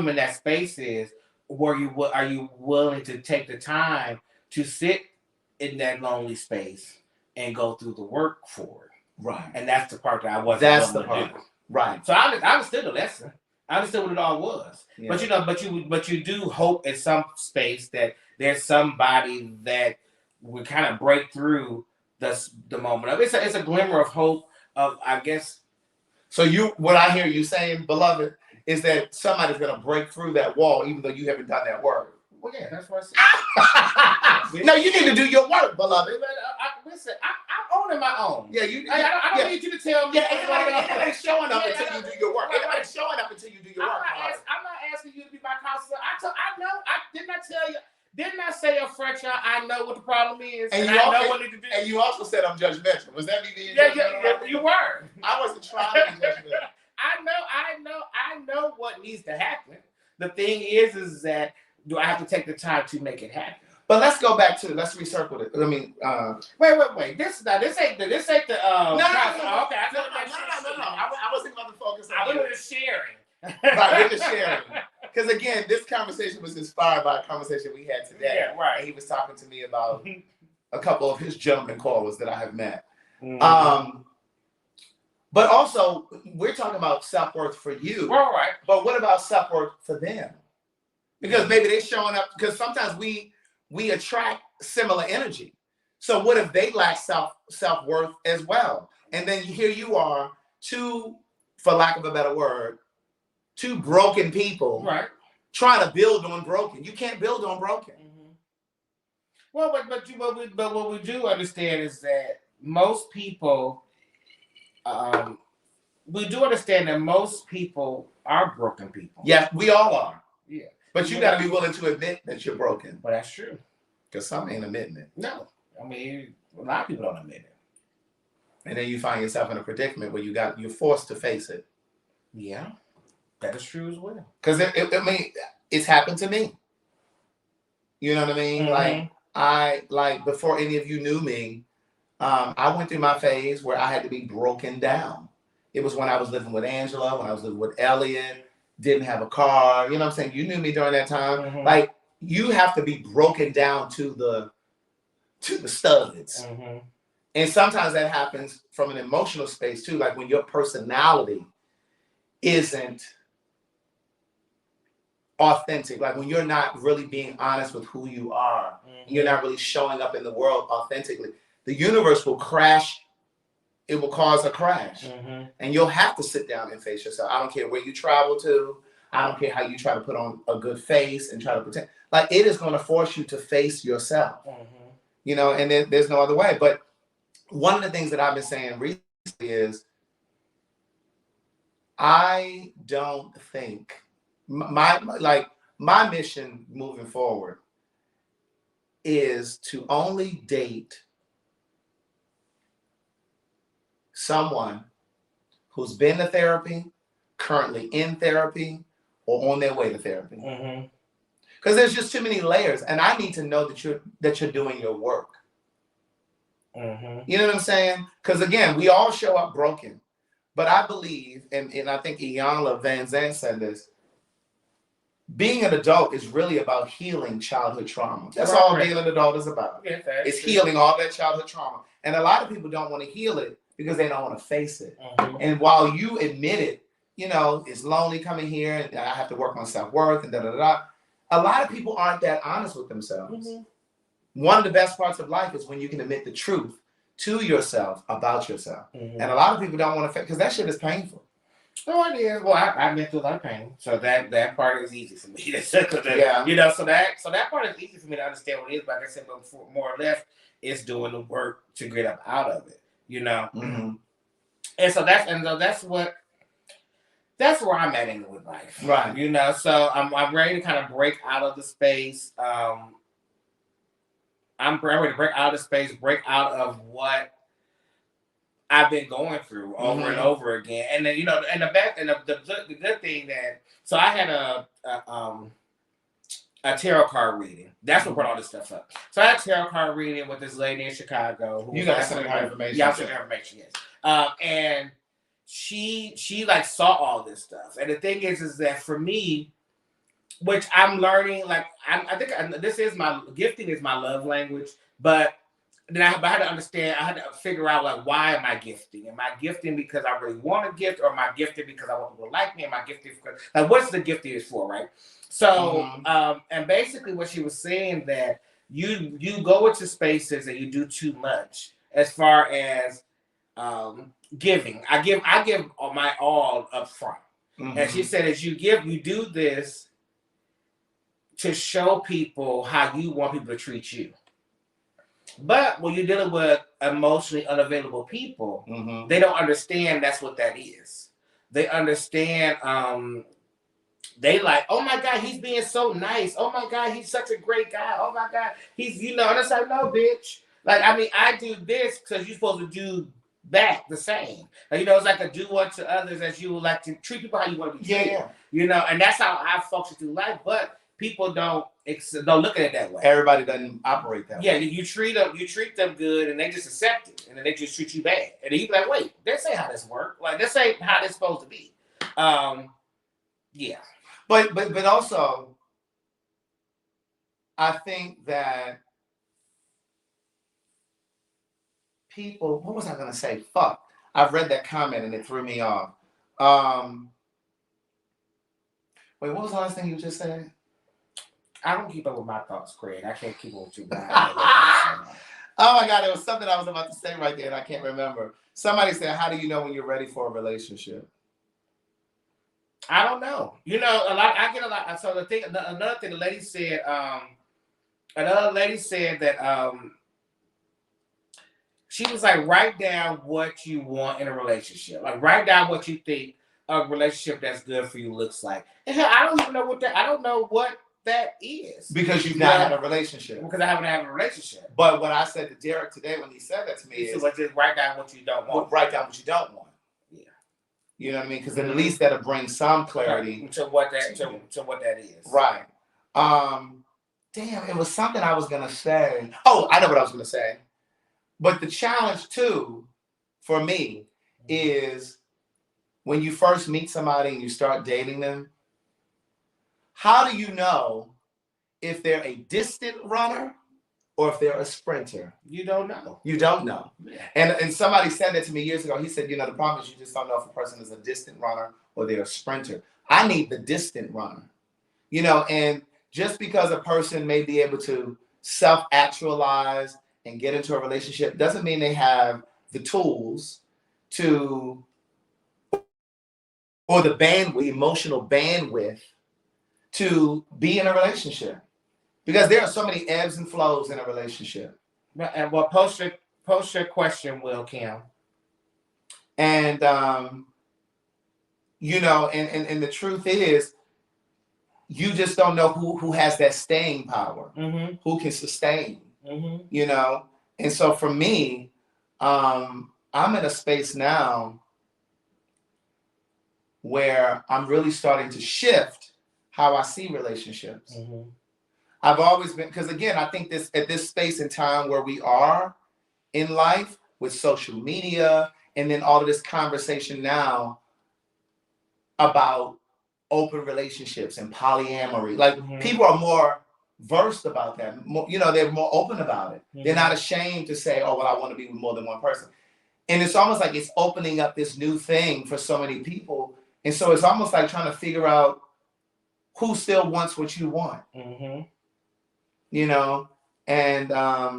in that space is, are you willing to take the time to sit in that lonely space and go through the work for it? Right. And that's the part that I wasn't. That's the willing to part. do. Right. So I understood the lesson. I understood what it all was. Yeah. But you do hope in some space that there's somebody that would kind of break through the moment of it. It's a glimmer of hope of, I guess. So what I hear you saying, beloved, is that somebody's gonna break through that wall, even though you haven't done that work. Well, yeah, that's what I said. No, you need to do your work, beloved. Listen, I'm owning my own. Yeah, I don't need you to tell me. Yeah, ain't showing up until you do your work. Ain't showing up until you do your work. I'm not asking you to be my counselor. I know. Didn't I tell you? Didn't I say up front, y'all? I know what the problem is, and I know what to do. And you also said I'm judgmental. Was that me being judgmental? Yeah, you were. I wasn't trying to be judgmental. I know what needs to happen. The thing is that do I have to take the time to make it happen? But let's go back to let's recircle it. I mean, wait. This ain't the. No. Okay, No. I wasn't about to focus on. I was just sharing. Right, we're just sharing. Because again, this conversation was inspired by a conversation we had today. Yeah, right. He was talking to me about a couple of his gentleman callers that I have met. Mm-hmm. But also, we're talking about self-worth for you. All right. But what about self-worth for them? Because maybe they're showing up, because sometimes we attract similar energy. So what if they lack self-worth as well? And then here you are, two, for lack of a better word, two broken people, right, trying to build on broken. You can't build on broken. Mm-hmm. Well, but what we do understand is that most people, we do understand that most people are broken people. Yeah, we all are. Yeah. But you got to be willing to admit that you're broken. But that's true. Because some ain't admitting it. No. I mean, a lot of people don't admit it. And then you find yourself in a predicament where you're forced to face it. Yeah. That is true as well. Because it's happened to me. You know what I mean? Mm-hmm. Like before any of you knew me, I went through my phase where I had to be broken down. It was when I was living with Angela, when I was living with Elliot, didn't have a car. You know what I'm saying? You knew me during that time. Mm-hmm. Like you have to be broken down to the studs. Mm-hmm. And sometimes that happens from an emotional space too, like when your personality isn't authentic, like when you're not really being honest with who you are, Mm-hmm. you're not really showing up in the world authentically, the universe will crash. It will cause a crash. Mm-hmm. And you'll have to sit down and face yourself. I don't care where you travel to. I don't care how you try to put on a good face and try to pretend. Like it is going to force you to face yourself. Mm-hmm. You know, and there's no other way. But one of the things that I've been saying recently is I don't think my mission moving forward is to only date someone who's been to therapy, currently in therapy, or on their way to therapy. Mm-hmm. Because there's just too many layers, and I need to know that you're doing your work. Mm-hmm. You know what I'm saying? Because again, we all show up broken. But I believe, and I think Iyanla Vanzant said this, being an adult is really about healing childhood trauma. That's all being an adult is about. Yeah, it's healing all that childhood trauma. And a lot of people don't want to heal it because they don't want to face it. Mm-hmm. And while you admit it, you know, it's lonely coming here and I have to work on self-worth and da-da-da. A lot of people aren't that honest with themselves. Mm-hmm. One of the best parts of life is when you can admit the truth to yourself about yourself. Mm-hmm. And a lot of people don't want to, because that shit is painful. No, it is. Well, I've been through a lot of pain, so that part is easy for me. Yeah. You know, so that part is easy for me to understand what it is. But like I said before, more or less, it's doing the work to get up out of it. You know, mm-hmm. and so that's where I'm at in with life. Right. You know, so I'm ready to kind of break out of the space. I'm ready to break out of space, break out of what I've been going through over and over again. And then, you know, and the good thing that, so I had a tarot card reading. That's what brought all this stuff up. So I had a tarot card reading with this lady in Chicago. You gotta send her information. Yeah, I'll send her information, yes. And she like saw all this stuff. And the thing is that for me, which I'm learning, like I think this is my gifting is my love language, but then I had to understand, I had to figure out like, why am I gifting? Am I gifting because I really want to gift, or am I gifted because I want people to like me? Am I gifted because, like, what's the gifting is for, right? So, and basically what she was saying that you go into spaces and you do too much as far as giving. I give my all up front. And she said, as you give, you do this to show people how you want people to treat you. But when you're dealing with emotionally unavailable people, they don't understand that's what that is. They understand, they like, oh my God, he's being so nice. Oh my God, he's such a great guy. Oh my God, he's, you know, and it's like, no, bitch. Like, I mean, I do this because you're supposed to do back the same. Like, you know, it's like a do unto others as you would like to treat people how you want to be treated. Yeah. You know, and that's how I function through life. But people don't look at it that way. Everybody doesn't operate that way. Yeah, you treat them good, and they just accept it, and then they just treat you bad, and then you be like, wait, this ain't how this works. Like, this ain't how this supposed to be. Yeah, but also, I think that people. What was I gonna say? Fuck! I've read that comment and it threw me off. Wait, what was the last thing you just said? I don't keep up with my thoughts, Craig. I can't keep up with you. Oh my God, there was something I was about to say right there and I can't remember. Somebody said, how do you know when you're ready for a relationship? I don't know. You know, I get a lot. So another thing, the lady said, that she was like, write down what you want in a relationship. Like, write down what you think a relationship that's good for you looks like. And I don't even know I don't know what that is. Because you've not had a relationship. Because I haven't had a relationship. But what I said to Derek today when he said that to me is, just write down what you don't want. Write down what you don't want. Yeah. You know what I mean? Because then at least that'll bring some clarity to what that is. Right. Damn, it was something I was gonna say. Oh, I know what I was gonna say. But the challenge too, for me, is when you first meet somebody and you start dating them, how do you know if they're a distant runner or if they're a sprinter? You don't know. You don't know. Yeah. And somebody said that to me years ago. He said, you know, the problem is you just don't know if a person is a distant runner or they're a sprinter. I need the distant runner. You know, and just because a person may be able to self-actualize and get into a relationship doesn't mean they have the tools to, or the bandwidth, emotional bandwidth to be in a relationship. Because there are so many ebbs and flows in a relationship. And well, post your question, Will Kim. And you know, and the truth is, you just don't know who has that staying power, who can sustain. You know, and so for me, I'm in a space now where I'm really starting to shift how I see relationships. I've always been, because again, I think at this space and time where we are in life with social media and then all of this conversation now about open relationships and polyamory, like people are more versed about that. You know, they're more open about it. They're not ashamed to say, oh, well, I want to be with more than one person. And it's almost like it's opening up this new thing for so many people. And so it's almost like trying to figure out who still wants what you want. You know, and I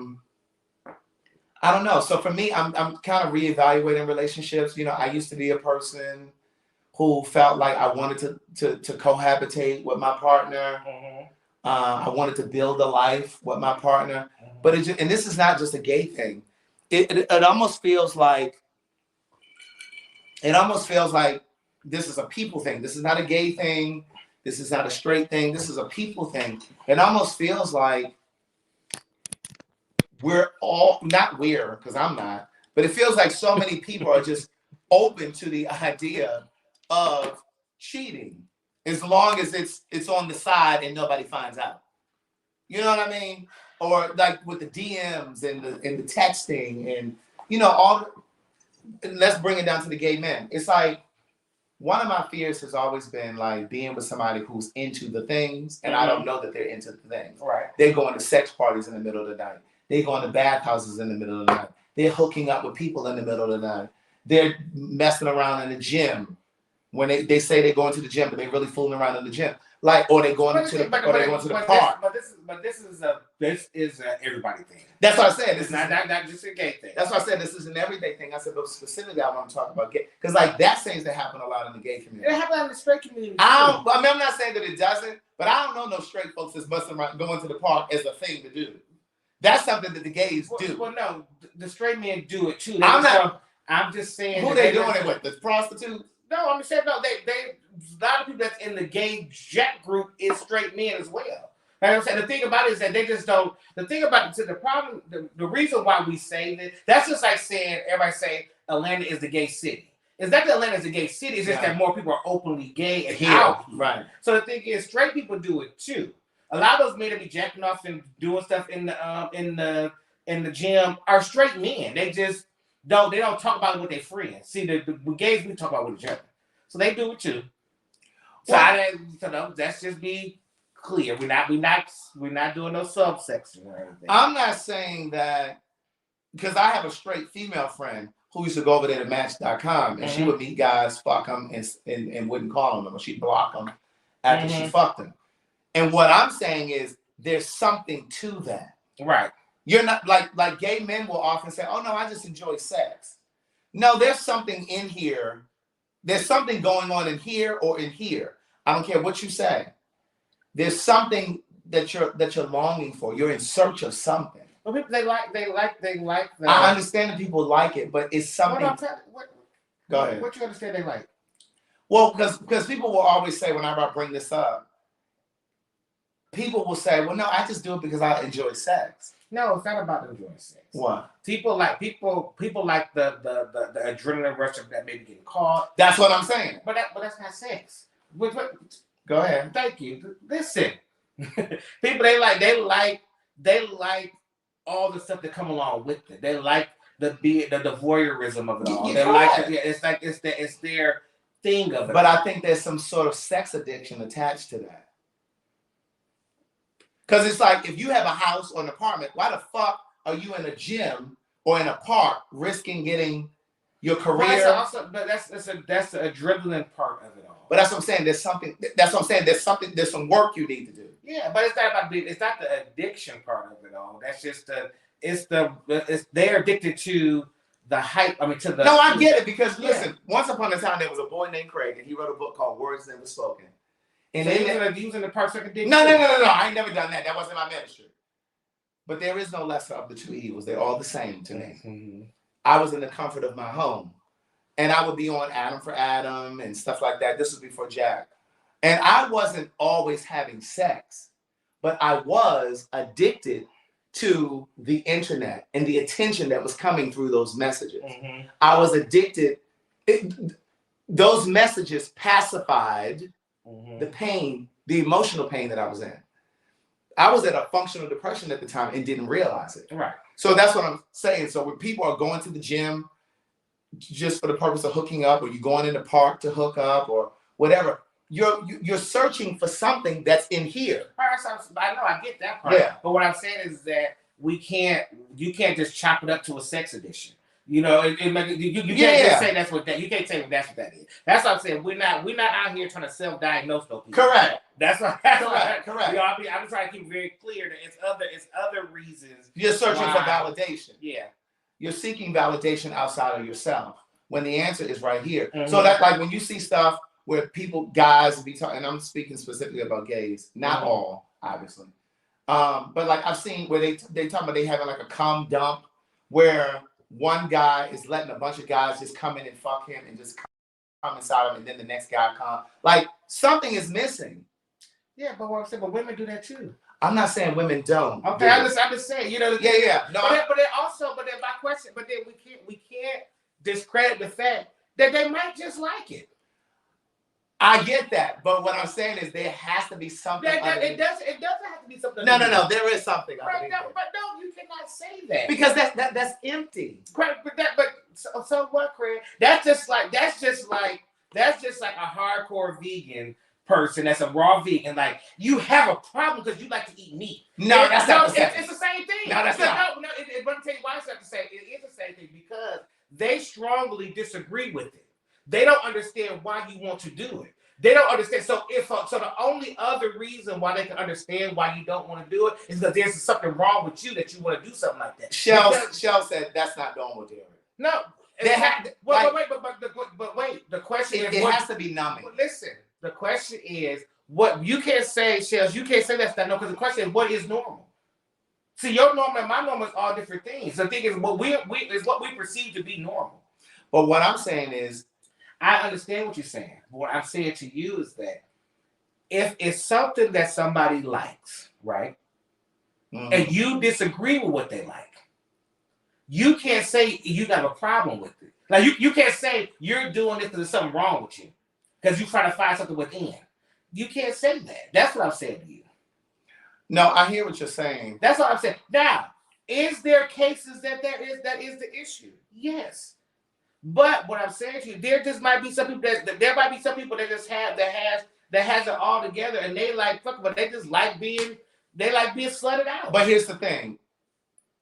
don't know. So for me, I'm kind of reevaluating relationships. You know, I used to be a person who felt like I wanted to cohabitate with my partner. I wanted to build a life with my partner. But and this is not just a gay thing. It almost feels like this is a people thing. This is not a gay thing. This is not a straight thing. This is a people thing. It almost feels like we're all not we're because I'm not, but it feels like so many people are just open to the idea of cheating as long as it's on the side and nobody finds out. You know what I mean? Or like with the DMs and the texting and all. And let's bring it down to the gay men. It's like one of my fears has always been like being with somebody who's into the things, and I don't know that they're into the things. Right. They're going to sex parties in the middle of the night. They're going to bathhouses in the middle of the night. They're hooking up with people in the middle of the night. They're messing around in the gym when they say they're going to the gym, but they're really fooling around in the gym. Like, or they're going to the park. This is a everybody thing. That's what I said. It's not just a gay thing. That's why I said this is an everyday thing. I said, but specifically, I want to talk about gay because like that seems to happen a lot in the gay community. It happens in the straight community. I'm not saying that it doesn't, but I don't know no straight folks that's busting around going to the park as a thing to do. That's something that the gays do. Well, no, the straight men do it too. I'm just saying. Who they doing it with? The prostitutes? No, I'm saying no. They a lot of people that's in the gay jet group is straight men as well. Like I'm saying, the thing about it is that they just don't. The thing about it, the problem, the reason why we say that, that's just like saying everybody say Atlanta is the gay city. It's not that Atlanta is a gay city. It's just that more people are openly gay and out. Right. So the thing is, straight people do it too. A lot of those men that be jacking off and doing stuff in the gym are straight men. They just don't. They don't talk about it with their friends. See, the gays we talk about with each other. So they do it too. So let's just be clear. We're not doing no subsection or anything. I'm not saying that because I have a straight female friend who used to go over there to Match.com and she would meet guys, fuck them, and wouldn't call them, or she'd block them after she fucked them. And what I'm saying is there's something to that. Right. You're not like gay men will often say, "Oh no, I just enjoy sex." No, there's something in here. There's something going on in here or in here. I don't care what you say. There's something that you're longing for. You're in search of something. Well, people they like that. I understand that people like it, but it's something. Go ahead. What you understand they like? Well, because people will always say whenever I bring this up, people will say, "Well, no, I just do it because I enjoy sex." No, it's not about enjoying sex. What? People like the adrenaline rush of that maybe getting caught. That's what I'm saying. But that's not sex. Go ahead. Thank you. Listen, people they like all the stuff that come along with it. They like the voyeurism of it all. They like it's their thing of it. But I think there's some sort of sex addiction attached to that. Because it's like if you have a house or an apartment, why the fuck are you in a gym or in a park risking getting your career? But that's the adrenaline part of it all. But that's what I'm saying. There's something. That's what I'm saying. There's some work you need to do. Yeah, but it's not the addiction part of it all. That's just they're addicted to the hype. I mean, to the. No, I get it because listen. Once upon a time, there was a boy named Craig, and he wrote a book called Words Never Spoken. And so he was in the Park Circuit. No. I ain't never done that. That wasn't my ministry. But there is no lesser of the two evils. They're all the same to me. Mm-hmm. I was in the comfort of my home. And I would be on Adam for Adam and stuff like that. This was before Jack. And I wasn't always having sex, but I was addicted to the internet and the attention that was coming through those messages. Mm-hmm. I was addicted. Those messages pacified the pain, the emotional pain that I was in. I was at a functional depression at the time and didn't realize it. Right. So that's what I'm saying. So when people are going to the gym just for the purpose of hooking up, or you're going in the park to hook up or whatever, you're searching for something that's in here. All right, so I know I get that part. Yeah. But what I'm saying is that you can't just chop it up to a sex addiction. You know, you can't just say that's what that. You can't say that's what that is. That's what I'm saying. We're not out here trying to self-diagnose those people. Correct. That's correct. You know, I'm trying to keep very clear that it's other reasons. You're searching for validation. Yeah. You're seeking validation outside of yourself when the answer is right here. Mm-hmm. So that like when you see stuff where guys be talking, and I'm speaking specifically about gays, not all, obviously. But like I've seen where they talk about they having like a cum dump where one guy is letting a bunch of guys just come in and fuck him and just come inside him, and then the next guy come. Like something is missing. Yeah, but what I'm saying, but women do that too. I'm not saying women don't. Okay, I'm just saying, you know. Yeah. No, but then my question, but then we can't discredit the fact that they might just like it. I get that, but what I'm saying is there has to be something. It doesn't have to be something. No. There is something. Right, but no, you cannot say that because that's empty. Craig, so what, Craig? That's just like a hardcore vegan person that's a raw vegan. Like, you have a problem because you like to eat meat. No, that's not the same. It's the same thing. No, that's not. No, let me tell you why it's not the same. It is the same thing because they strongly disagree with it. They don't understand why you want to do it. They don't understand. So the only other reason why they can understand why you don't want to do it is because there's something wrong with you that you want to do something like that. Shell said that's not normal, Derek. No. Wait. The question is, it has to be numbing. Listen, the question is, what you can't say, Shells. You can't say that's not normal because the question is, what is normal? See, your normal and my normal is all different things. The thing is, what we perceive to be normal. But what I'm saying is, I understand what you're saying. But what I'm saying to you is that if it's something that somebody likes, right, and you disagree with what they like, you can't say you got a problem with it. Like, you can't say you're doing this because there's something wrong with you because you're trying to find something within. You can't say that. That's what I'm saying to you. No, I hear what you're saying. That's what I'm saying. Now, is there cases that is the issue? Yes. But what I'm saying to you, there might be some people that just have that has it all together and they like fuck, but they just like being slutted out. But here's the thing.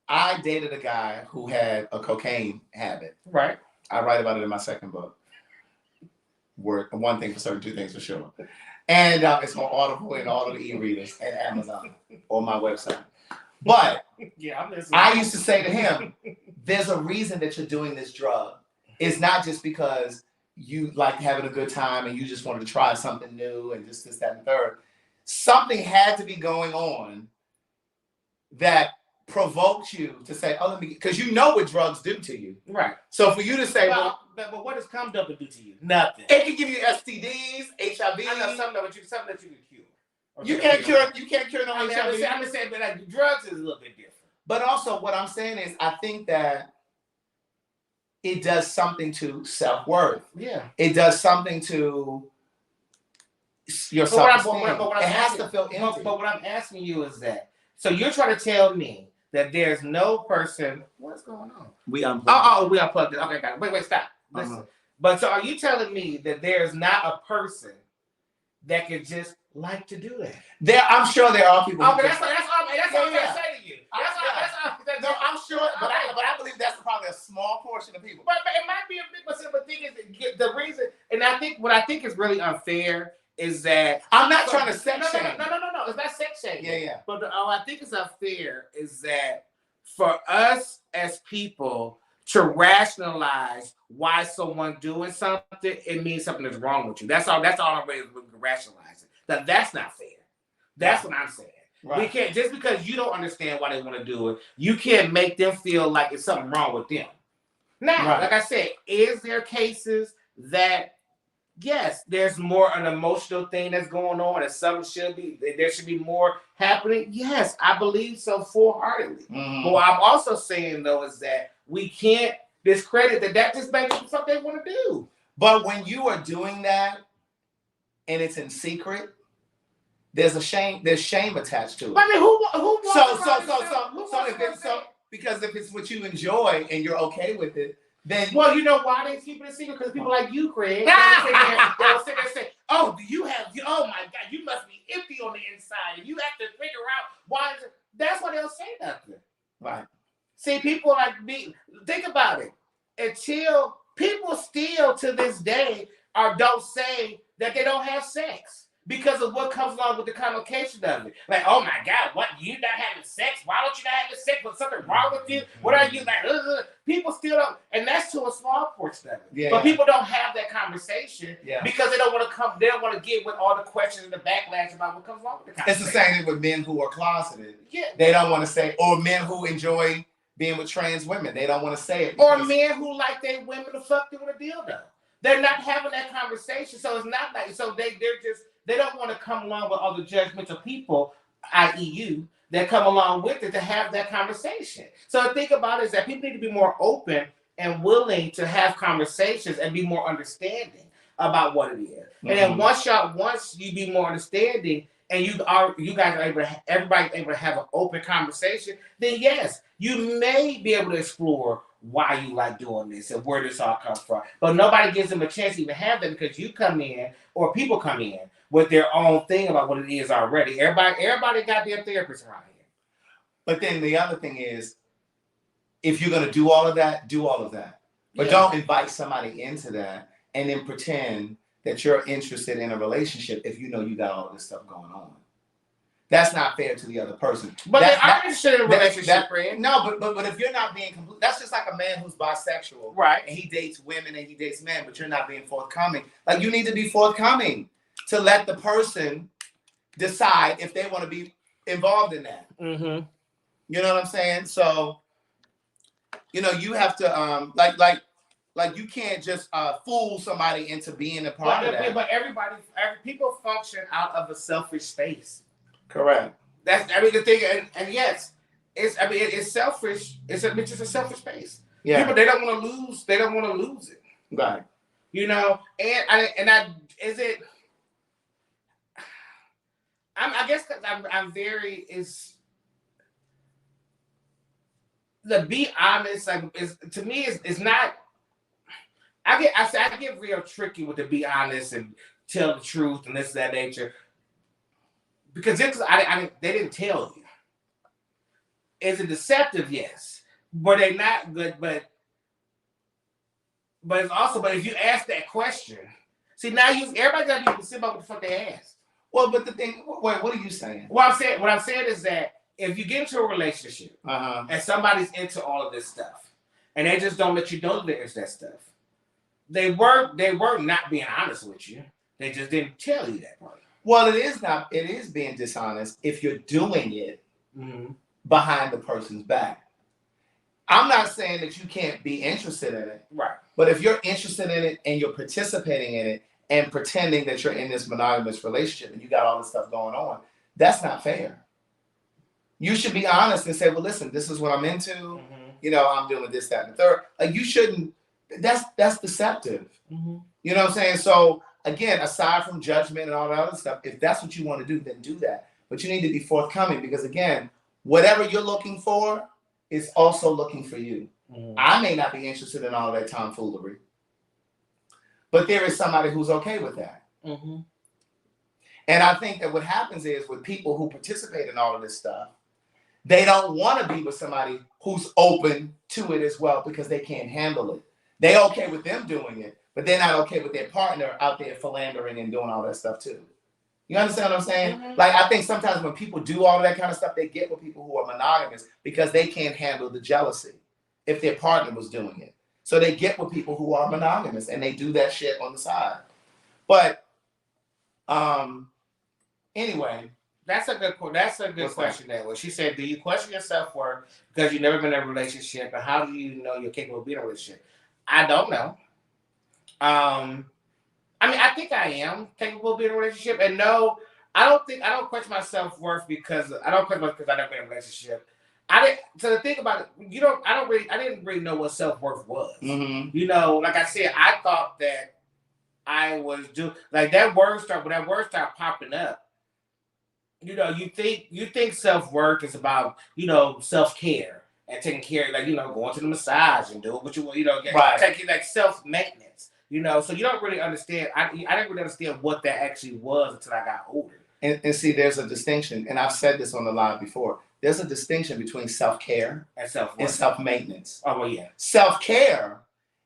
I dated a guy who had a cocaine habit. Right. I write about it in my second book. One thing for certain, two things for sure. And it's on Audible and all of the e-readers and Amazon or my website. But yeah, I used to say to him, there's a reason that you're doing this drug. It's not just because you like having a good time and you just wanted to try something new and just this, that, and third. Something had to be going on that provoked you to say, oh, let me, because you know what drugs do to you. Right. So for you to say, but what does cum dump do to you? Nothing. It can give you STDs, HIV. I know something that you can cure. You can't cure no HIV. I'm just saying, but like, drugs is a little bit different. But also what I'm saying is I think that it does something to self-worth. Yeah. It does something to your self-esteem. It has to feel empty. But what I'm asking you is that, so you're trying to tell me that there's no person. What's going on? We unplugged. Oh, we unplugged it. Okay, got it. Wait, stop. Listen. But so are you telling me that there's not a person that can just like to do that? I'm sure there are people. Okay, that's all I'm trying to say to you. No, I'm sure, but I believe that's probably a small portion of people. But it might be a big percent. But the thing is, the reason, and what I think is really unfair is that I'm not trying to sex shame. No. It's not sex shame. Yeah. But I think it's unfair is that for us as people to rationalize why someone doing something, it means something is wrong with you. That's all I'm ready to rationalize it. That's not fair. That's what I'm saying. Right. We can't, just because you don't understand why they want to do it, you can't make them feel like it's something wrong with them. Now, like I said, is there cases that, yes, there's more an emotional thing that's going on and there should be more happening? Yes, I believe so full-heartedly. Mm-hmm. But what I'm also saying, though, is that we can't discredit that just makes something they want to do. But when you are doing that and it's in secret, there's shame attached to it. I mean, because if it's what you enjoy and you're okay with it, then well, you know why they keep it a secret? Because people like you, Craig, they'll sit there and say, "Oh, oh my God, you must be empty on the inside, and you have to figure out why." That's why they'll say nothing. Right. See, people like me. Think about it. Until people still to this day don't say that they don't have sex. Because of what comes along with the connotation of it. Like, oh my God, what? You not having sex? Why don't you not having sex? Was something wrong with you? What are you like? People still don't, and that's to a small portion of it. Yeah. But people don't have that conversation because they don't want to come. They don't want to get with all the questions and the backlash about what comes along with the conversation. It's the same thing with men who are closeted. Yeah. They don't want to say, or men who enjoy being with trans women. They don't want to say it. Or men who like their women to fuck them with a dildo. They're not having that conversation, so it's not like they're just. They don't want to come along with other judgmental people i.e. you, that come along with it to have that conversation. So the thing about it is that people need to be more open and willing to have conversations and be more understanding about what it is. And then once you be more understanding and you guys are able to, everybody's able to have an open conversation, then yes, you may be able to explore why you like doing this and where this all comes from. But nobody gives them a chance to even have that because you come in or people come in with their own thing about what it is already. Everybody got their therapist around here. But then the other thing is, if you're going to do all of that, do all of that. But don't invite somebody into that and then pretend that you're interested in a relationship if you know you got all of this stuff going on. That's not fair to the other person. But they are interested in a relationship, friend. No, but if you're not being complete, that's just like a man who's bisexual. Right. And he dates women and he dates men, but you're not being forthcoming. Like, you need to be forthcoming to let the person decide if they want to be involved in that. Mm-hmm. You know what I'm saying? So, you know, you have to like you can't just fool somebody into being a part of that. But people function out of a selfish space. Correct. That's the thing, and yes, it's selfish. It's just a selfish space. Yeah. People, they don't want to lose. They don't want to lose it. Right. You know, I guess because I'm very to be honest, like, to me is not. I get real tricky with to be honest and tell the truth and this of that nature. Because they didn't tell you. Is it deceptive? Yes. But they're not good. But it's also, but if you ask that question, see, now everybody got to be specific about what the fuck they asked. Well, but the thing, wait, what are you saying? What I'm saying is that if you get into a relationship and somebody's into all of this stuff and they just don't let you know they're into that stuff, they were not being honest with you. They just didn't tell you that part. Well, it is being dishonest if you're doing it behind the person's back. I'm not saying that you can't be interested in it. Right. But if you're interested in it and you're participating in it and pretending that you're in this monogamous relationship and you got all this stuff going on, that's not fair. You should be honest and say, well, listen, this is what I'm into. You know, I'm doing this, that, and the third. Like, you shouldn't, that's deceptive. You know what I'm saying? So, again, aside from judgment and all that other stuff, if that's what you want to do, then do that. But you need to be forthcoming because, again, whatever you're looking for is also looking for you. I may not be interested in all that tomfoolery, but there is somebody who's okay with that. And I think that what happens is with people who participate in all of this stuff, they don't want to be with somebody who's open to it as well because they can't handle it. They're okay with them doing it, but they're not okay with their partner out there philandering and doing all that stuff too. You understand what I'm saying? Like, I think sometimes when people do all of that kind of stuff, they get with people who are monogamous because they can't handle the jealousy if their partner was doing it. So they get with people who are monogamous and they do that shit on the side. But anyway. That's a good question. That was. She said, "Do you question your self-worth because you've never been in a relationship, and how do you know you're capable of being in a relationship?" I don't know. I mean, I think I am capable of being in a relationship, and no, I don't question my self-worth because I never been in a relationship. So the thing about it, I didn't really know what self-worth was. You know, like I said, I thought that I was doing like that word started popping up. You know, you think self-worth is about, you know, self-care and taking care, like, you know, going to the massage and doing what you want, you know, taking like self-maintenance, you know. So you don't really understand. I didn't really understand what that actually was until I got older. And see, there's a distinction, and I've said this on the live before. There's a distinction between self-care and self-worth and self-maintenance. Oh, well, yeah. Self-care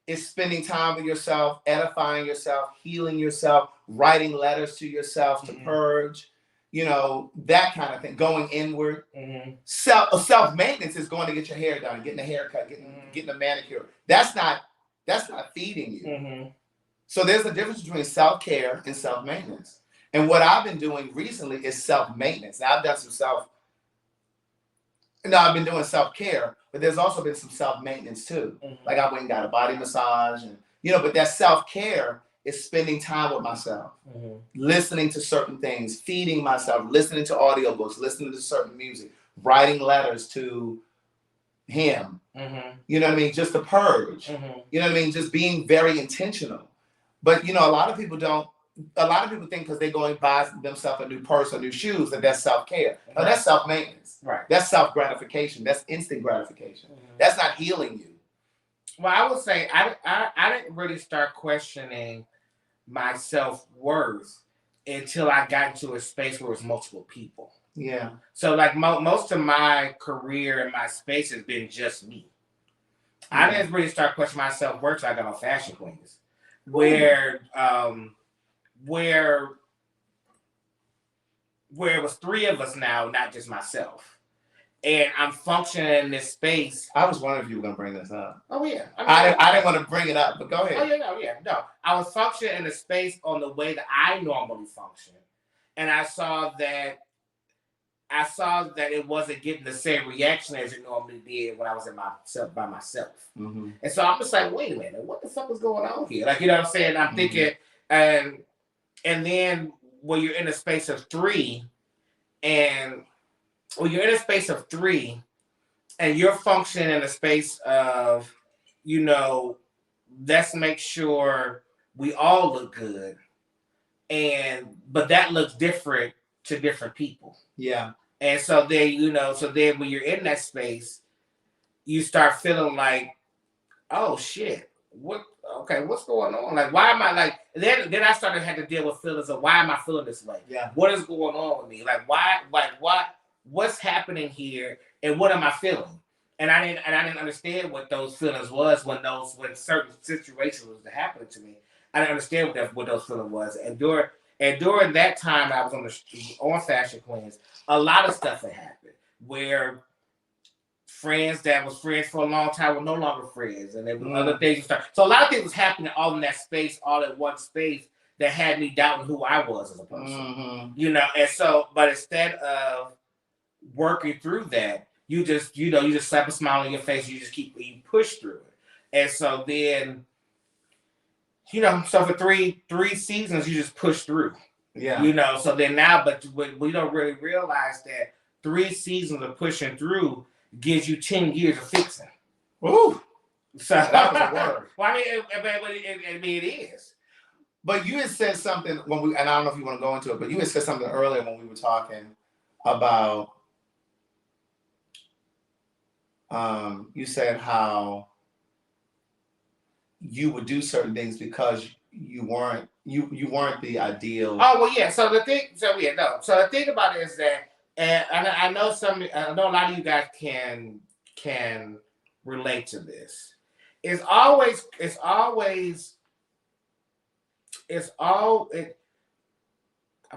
is spending time with yourself, edifying yourself, healing yourself, writing letters to yourself to purge. You know, that kind of thing, going inward. Self-maintenance is going to get your hair done, getting a haircut, getting a manicure. That's not feeding you. So there's a difference between self-care and self-maintenance. And what I've been doing recently is self-maintenance. Now, I've been doing self-care, but there's also been some self-maintenance too. Like, I went and got a body massage, and, you know, but that self-care is spending time with myself, Mm-hmm. listening to certain things, feeding myself, listening to audiobooks, listening to certain music, writing letters to him. Mm-hmm. You know what I mean? Just to purge. Mm-hmm. You know what I mean? Just being very intentional. But, you know, a lot of people think because they go and buy themselves a new purse or new shoes that that's self-care. No, that's self-maintenance. Right. That's self-gratification. That's instant gratification. Mm-hmm. That's not healing you. Well, I would say I didn't really start questioning my self-worth until I got into a space where it was multiple people. Yeah. So like most of my career in my space has been just me. I didn't really start questioning my self-worth until I got on Fashion Queens, where it was 3 of us now, not just myself. And I'm functioning in this space. I was wondering if you were going to bring this up. Oh, yeah. I didn't want to bring it up, but go ahead. Oh, yeah, no. I was functioning in a space on the way that I normally function. And I saw that it wasn't getting the same reaction as it normally did when I was by myself. Mm-hmm. And so I'm just like, wait a minute, what the fuck is going on here? Like, you know what I'm saying? I'm thinking, and then when you're in a space of 3, and you're functioning in a space of, you know, let's make sure we all look good. But that looks different to different people. Yeah. And so then, you know, when you're in that space, you start feeling like, oh shit, what's going on? Like, why am I like, then I started had to deal with feelings of why am I feeling this way? Yeah. What is going on with me? Like, what's happening here? And what am I feeling? And I didn't understand what those feelings was when certain situations was happening to me. I didn't understand what those feelings was. And during that time I was on Fashion Queens, a lot of stuff had happened where friends that was friends for a long time were no longer friends, and there were other things. So a lot of things was happening all in that space, all in one space, that had me doubting who I was as a person. You know, and so, but instead of working through that, you just slap a smile on your face, you push through it. And so then, you know, so for three seasons, you just push through. Yeah. You know, so then now, but we don't really realize that 3 seasons of pushing through gives you 10 years of fixing. Ooh. So that was a word. Well, I mean, it is. But you had said something and I don't know if you want to go into it, but you had said something earlier when we were talking about, you said how you would do certain things because you weren't the ideal. Oh well, yeah. So the thing about it is that, and I know a lot of you guys can relate to this. I'm trying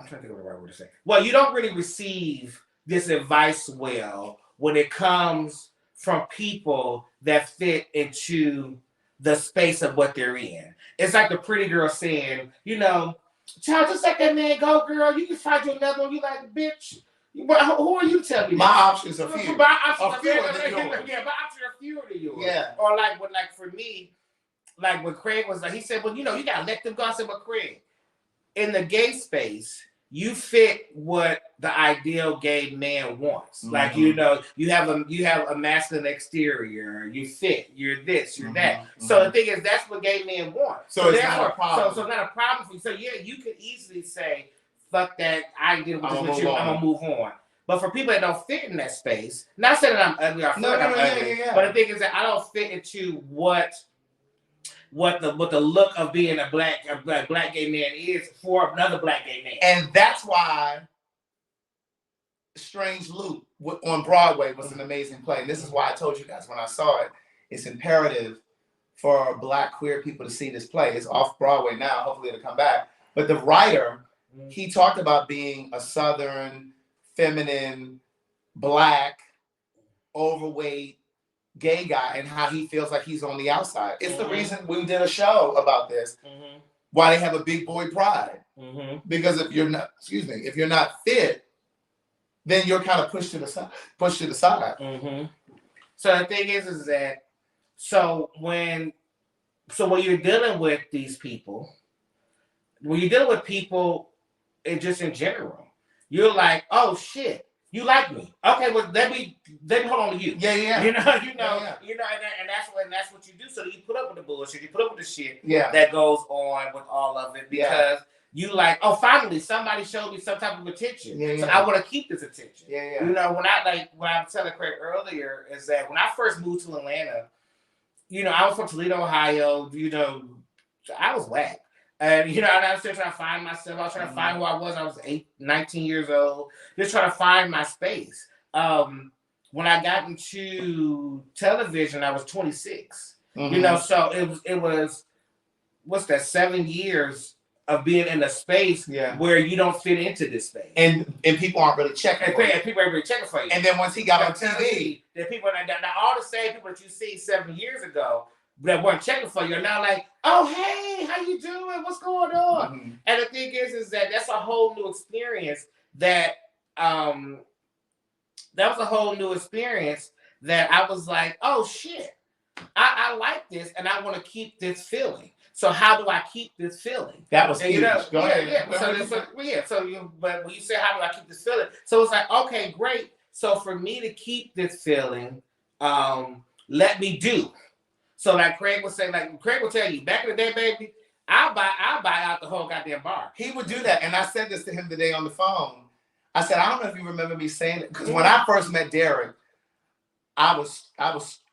to think of the right word to say. Well, you don't really receive this advice well when it comes from people that fit into the space of what they're in. It's like the pretty girl saying, you know, child, just let that man go, girl. You can find you another one. You like, bitch. Who are you telling me? My options are few. My options are fewer than yours. Yeah, my options are fewer than yours. Yeah. Or like for me, like when Craig was like, he said, well, you know, you gotta let them go. I said, well, Craig, in the gay space, you fit what the ideal gay man wants. Mm-hmm. Like, you know, you have a masculine exterior, you fit, you're this, you're that. Mm-hmm. So the thing is, that's what gay men want. So it's not a problem. So it's not a problem for you. So yeah, you could easily say, fuck that, I deal with this with you, I'm gonna move on. But for people that don't fit in that space, not saying that I'm ugly, I feel like I'm ugly, but the thing is that I don't fit into what the look of being a black gay man is for another black gay man. And that's why Strange Loop on Broadway was an amazing play. And this is why I told you guys when I saw it, it's imperative for Black queer people to see this play. It's off Broadway now. Hopefully it'll come back. But the writer, he talked about being a Southern, feminine, Black, overweight, gay guy and how he feels like he's on the outside. It's the reason we did a show about this. Why they have a big boy pride. Because if you're not fit, then you're kind of pushed to the side. So the thing is that when you're dealing with these people, when you're dealing with people, and just in general, you're like, oh shit, you like me? Okay, well let me hold on to you. Yeah, yeah. You know, Yeah. and that's what you do. So you put up with the bullshit, you put up with the shit Yeah. that goes on with all of it because you like, oh, finally somebody showed me some type of attention. Yeah, So yeah. I want to keep this attention. Yeah. You know, when I was telling Craig earlier is that when I first moved to Atlanta, you know, I was from Toledo, Ohio. You know, I was whack. And, you know, and I was still trying to find myself. I was trying to find who I was. I was 19 years old, just trying to find my space. When I got into television, I was 26. You know, so it was what's that, 7 years of being in a space where you don't fit into this space. And people aren't really checking for you. And people aren't really checking for you. And then once he got on TV, the people now all the same people that you see 7 years ago that weren't checking for you are now like, oh hey, how you doing? What's going on? And the thing is that that's a whole new experience that was a whole new experience that I was like, oh shit, I like this and I want to keep this feeling. So how do I keep this feeling? That was huge. You know, Go ahead. But when you say how do I keep this feeling? So it's like, okay, great. So for me to keep this feeling, let me do. So like Craig would say, like Craig will tell you, back in the day, baby, I'll buy out the whole goddamn bar. He would do that. And I said this to him today on the phone. I said, I don't know if you remember me saying it, because when I first met Derek, I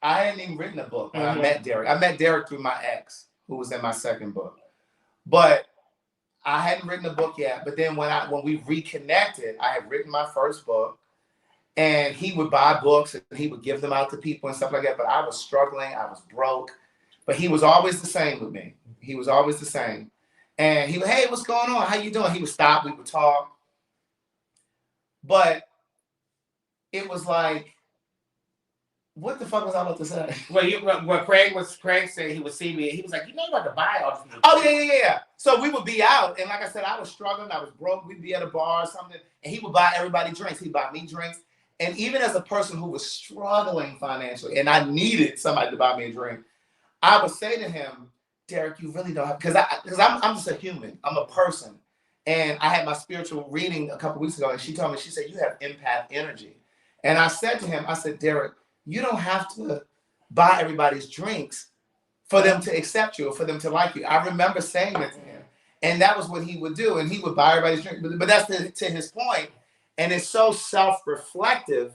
hadn't even written a book when I met Derek. I met Derek through my ex, who was in my second book. But I hadn't written a book yet. But then when we reconnected, I had written my first book. And he would buy books and he would give them out to people and stuff like that. But I was struggling. I was broke. But he was always the same with me. He was always the same. And he would, hey, what's going on? How you doing? He would stop. We would talk. But it was like, what the fuck was I about to say? Well, Craig said he would see me. He was like, you know, you got to buy all this. Oh, yeah. So we would be out. And like I said, I was struggling. I was broke. We'd be at a bar or something. And he would buy everybody drinks. He'd buy me drinks. And even as a person who was struggling financially and I needed somebody to buy me a drink, I would say to him, Derek, you really don't have, because I'm just a human. I'm a person. And I had my spiritual reading a couple weeks ago, and she told me, she said, you have empath energy. And I said to him, I said, Derek, you don't have to buy everybody's drinks for them to accept you or for them to like you. I remember saying that to him. And that was what he would do. And he would buy everybody's drink. But that's to his point. And it's so self-reflective.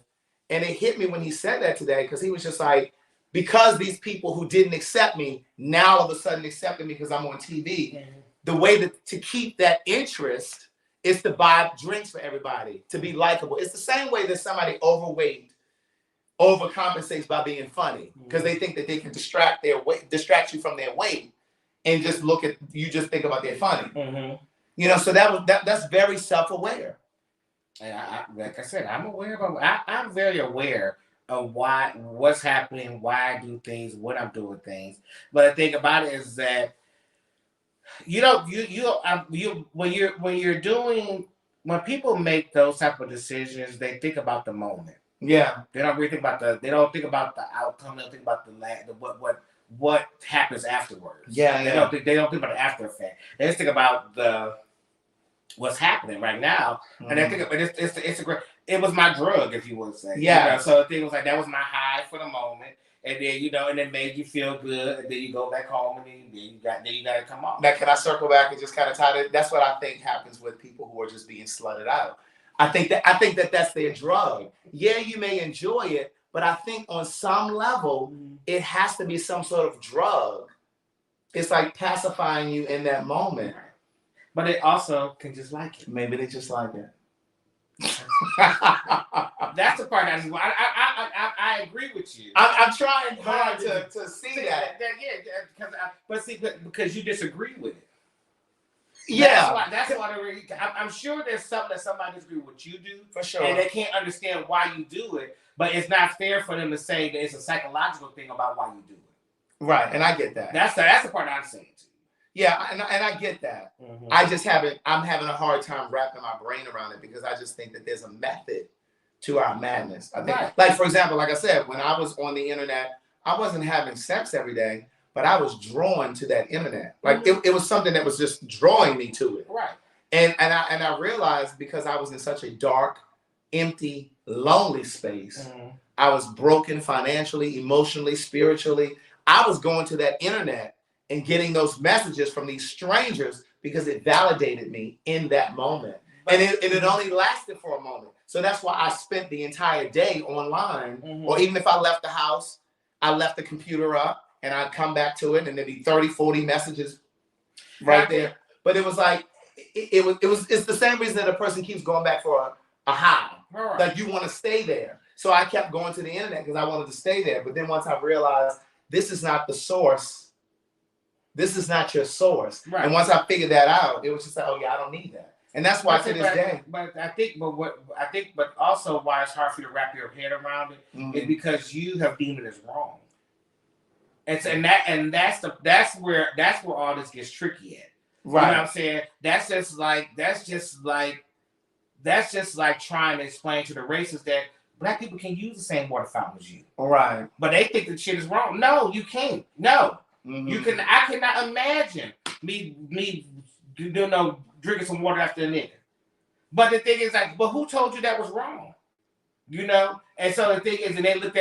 And it hit me when he said that today, because he was just like, because these people who didn't accept me now all of a sudden accepted me because I'm on TV. The way to keep that interest is to buy drinks for everybody, to be likable. It's the same way that somebody overweight overcompensates by being funny, because they think that they can distract you from their weight and just just think about their funny. You know, so that's very self-aware. And like I said, I'm very aware of what's happening, why I do things, what I'm doing things. But the thing about it is that when people make those type of decisions, they think about the moment. Yeah. They don't really think about they don't think about the outcome. They don't think about what happens afterwards. Yeah. They don't think about the after effect. They just think about what's happening right now. And I think it was my drug, if you want to say. Yeah. You know? So the thing was like, that was my high for the moment. And then, and it made you feel good. And then you go back home and then you got to come off. Now, can I circle back and just kind of tie it? That's what I think happens with people who are just being slutted out. I think that that's their drug. Yeah, you may enjoy it, but I think on some level, it has to be some sort of drug. It's like pacifying you in that moment. But it also can just like it. Maybe they just like it. That's the part I agree with you. I'm trying hard to see that. Because you disagree with it. Yeah. That's why I'm sure there's something that somebody disagrees with what you do. For sure. And they can't understand why you do it. But it's not fair for them to say that it's a psychological thing about why you do it. Right. And I get that. That's the part I'm saying too. Yeah, and I get that. I'm having a hard time wrapping my brain around it, because I just think that there's a method to our madness. I think, like, for example, like I said, when I was on the internet, I wasn't having sex every day, but but I was drawn to that internet. Like it was something that was just drawing me to it. Right. And I realized because I was in such a dark, empty, lonely space, I was broken financially, emotionally, spiritually. I was going to that internet and getting those messages from these strangers because it validated me in that moment. And it only lasted for a moment. So that's why I spent the entire day online. Or even if I left the house, I left the computer up and I'd come back to it and there'd be 30, 40 messages right there. But it was like, it's the same reason that a person keeps going back for a high. Right. Like you want to stay there. So I kept going to the internet because I wanted to stay there. But then once I realized this is not the source, this is not your source. Right. And once I figured that out, it was just like, oh yeah, I don't need that. And that's why to this day. But also why it's hard for you to wrap your head around it is because you have deemed it as wrong. And that's where all this gets tricky at. Right. You know what I'm saying? That's just like trying to explain to the racists that Black people can use the same water fountain as you. Right. But they think the shit is wrong. No, you can't. No. You can. I cannot imagine me drinking some water after a nigga. But the thing is, like, but who told you that was wrong? You know? And so the thing is, and they looked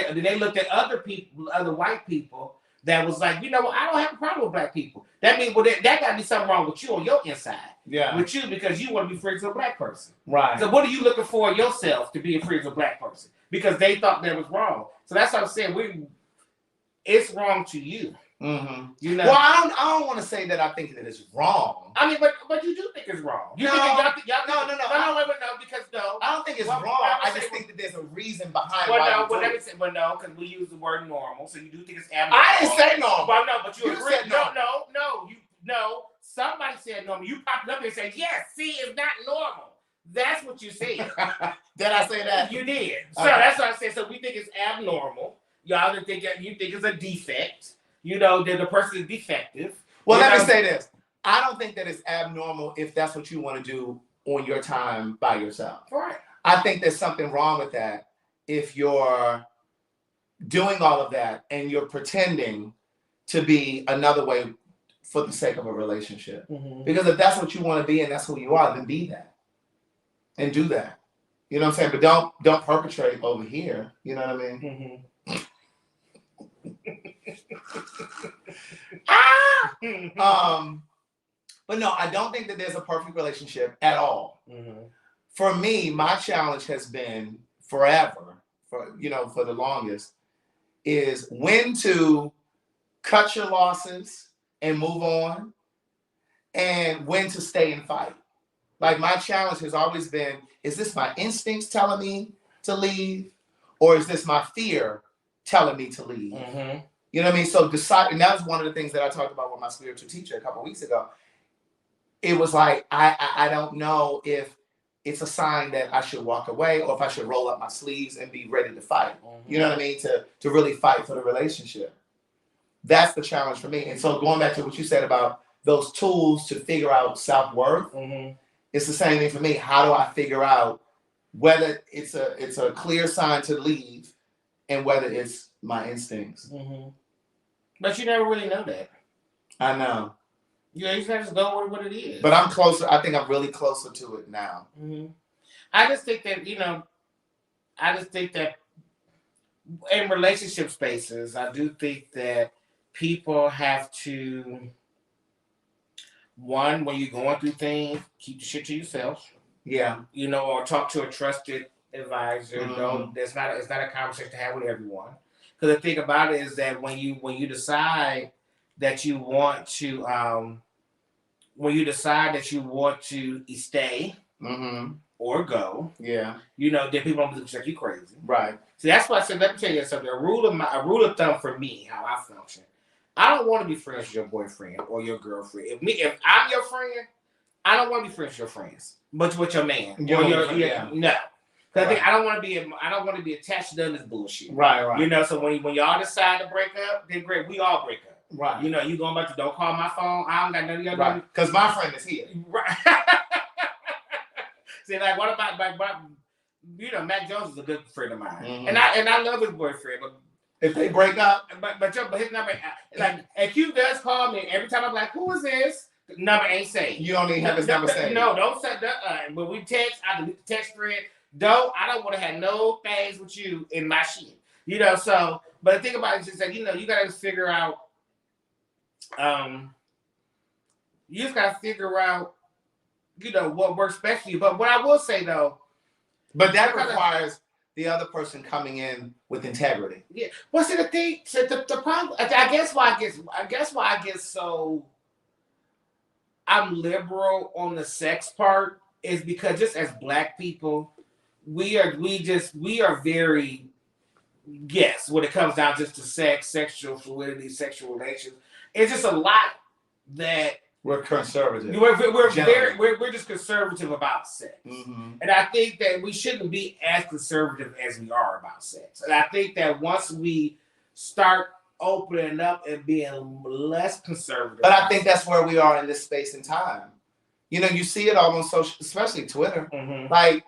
at other people, other white people that was like, you know what, I don't have a problem with Black people. That means, well, that got to be something wrong with you on your inside. Yeah. With you because you want to be friends with a Black person. Right. So what are you looking for yourself to be friends with a Black person? Because they thought that was wrong. So that's what I'm saying. It's wrong to you. You know. Well, I don't want to say that I think that it's wrong. I mean, but you do think it's wrong. You no, think no. Because I don't think it's wrong. I just think that there's a reason behind why you do it. Because we use the word normal, so you do think it's abnormal. I didn't say normal. Well, no, but you agree. Said normal. No. Somebody said normal. You popped up and said, yes, see, it's not normal. That's what you said. Did I say that? You did. So Okay. that's what I said. So we think it's abnormal. Y'all think it's a defect. You know, that the person is defective. Well, let me say this. I don't think that it's abnormal if that's what you want to do on your time by yourself. Right. I think there's something wrong with that if you're doing all of that and you're pretending to be another way for the sake of a relationship. Because if that's what you want to be and that's who you are, then be that. And do that. You know what I'm saying? But don't perpetrate over here. You know what I mean? But no, I don't think that there's a perfect relationship at all. For me, my challenge has been forever, for the longest, is when to cut your losses and move on, and when to stay and fight. Like my challenge has always been: is this my instincts telling me to leave, or is this my fear telling me to leave? You know what I mean? So decide, and that was one of the things that I talked about with my spiritual teacher a couple of weeks ago. It was like, I don't know if it's a sign that I should walk away or if I should roll up my sleeves and be ready to fight. You know what I mean? To really fight for the relationship. That's the challenge for me. And so going back to what you said about those tools to figure out self-worth, it's the same thing for me. How do I figure out whether it's a clear sign to leave and whether it's my instincts? But you never really know that. I know. Yeah, you just go with what it is. But I'm closer. I think I'm really closer to it now. I just think that, in relationship spaces, I do think that people have to, one, when you're going through things, keep the shit to yourself. Yeah. Or talk to a trusted advisor. It's not a conversation to have with everyone. Because the thing about it is that when you decide that you want to stay or go, then people don't look like you crazy. Right. See, that's why I said, let me tell you something. A rule of thumb for me, how I function. I don't want to be friends with your boyfriend or your girlfriend. If I'm your friend, I don't want to be friends with your friends, but with your man. No. Because I don't want to be attached to none of this bullshit. Right. So when y'all decide to break up, then great, we all break up. Right. You going back to don't call my phone. I don't got none of your right. Because my friend is here. Right. See, like what about Mac Jones is a good friend of mine, and I love his boyfriend, but If they break up, but his number, like, if Q does call me, every time I'm like, who is this? The number ain't saved. you don't even have his number saved. No, don't set that. When we text, I delete the text thread. I don't want to have no things with you in my shit. You know, so, but the thing about it is just that, you know, you got to figure out, you just got to figure out, you know, what works best for you. But what I will say, though. But that requires the other person coming in with integrity. Yeah. Well, see, the thing, so the problem, I guess why I get so, I'm liberal on the sex part is because just as Black people, we are very, yes, when it comes down just to sex, sexual fluidity, sexual relations, it's just a lot that we're conservative. We're just conservative about sex. Mm-hmm. And I think that we shouldn't be as conservative as we are about sex. And I think that once we start opening up and being less conservative. But I think that's where we are in this space and time. You know, you see it all on social, especially Twitter. Mm-hmm. Like,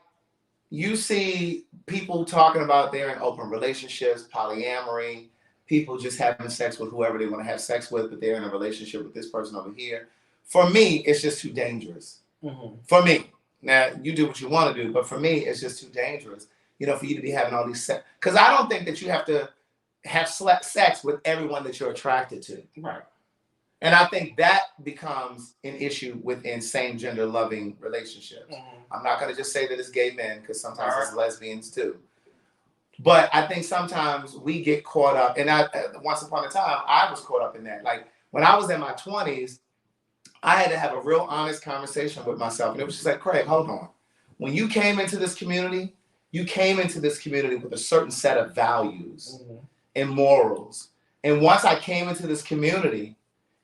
you see people talking about they're in open relationships, polyamory, people just having sex with whoever they want to have sex with, but they're in a relationship with this person over here. For me, it's just too dangerous. Mm-hmm. For me. Now, you do what you want to do, but for me, it's just too dangerous. You know, for you to be having all these sex. Because I don't think that you have to have sex with everyone that you're attracted to. Right. And I think that becomes an issue within same gender loving relationships. Mm-hmm. I'm not going to just say that it's gay men, because sometimes it's lesbians too. But I think sometimes we get caught up, and once upon a time, I was caught up in that. Like, when I was in my 20s, I had to have a real honest conversation with myself. And it was just like, Craig, hold on. When you came into this community, with a certain set of values and morals. And once I came into this community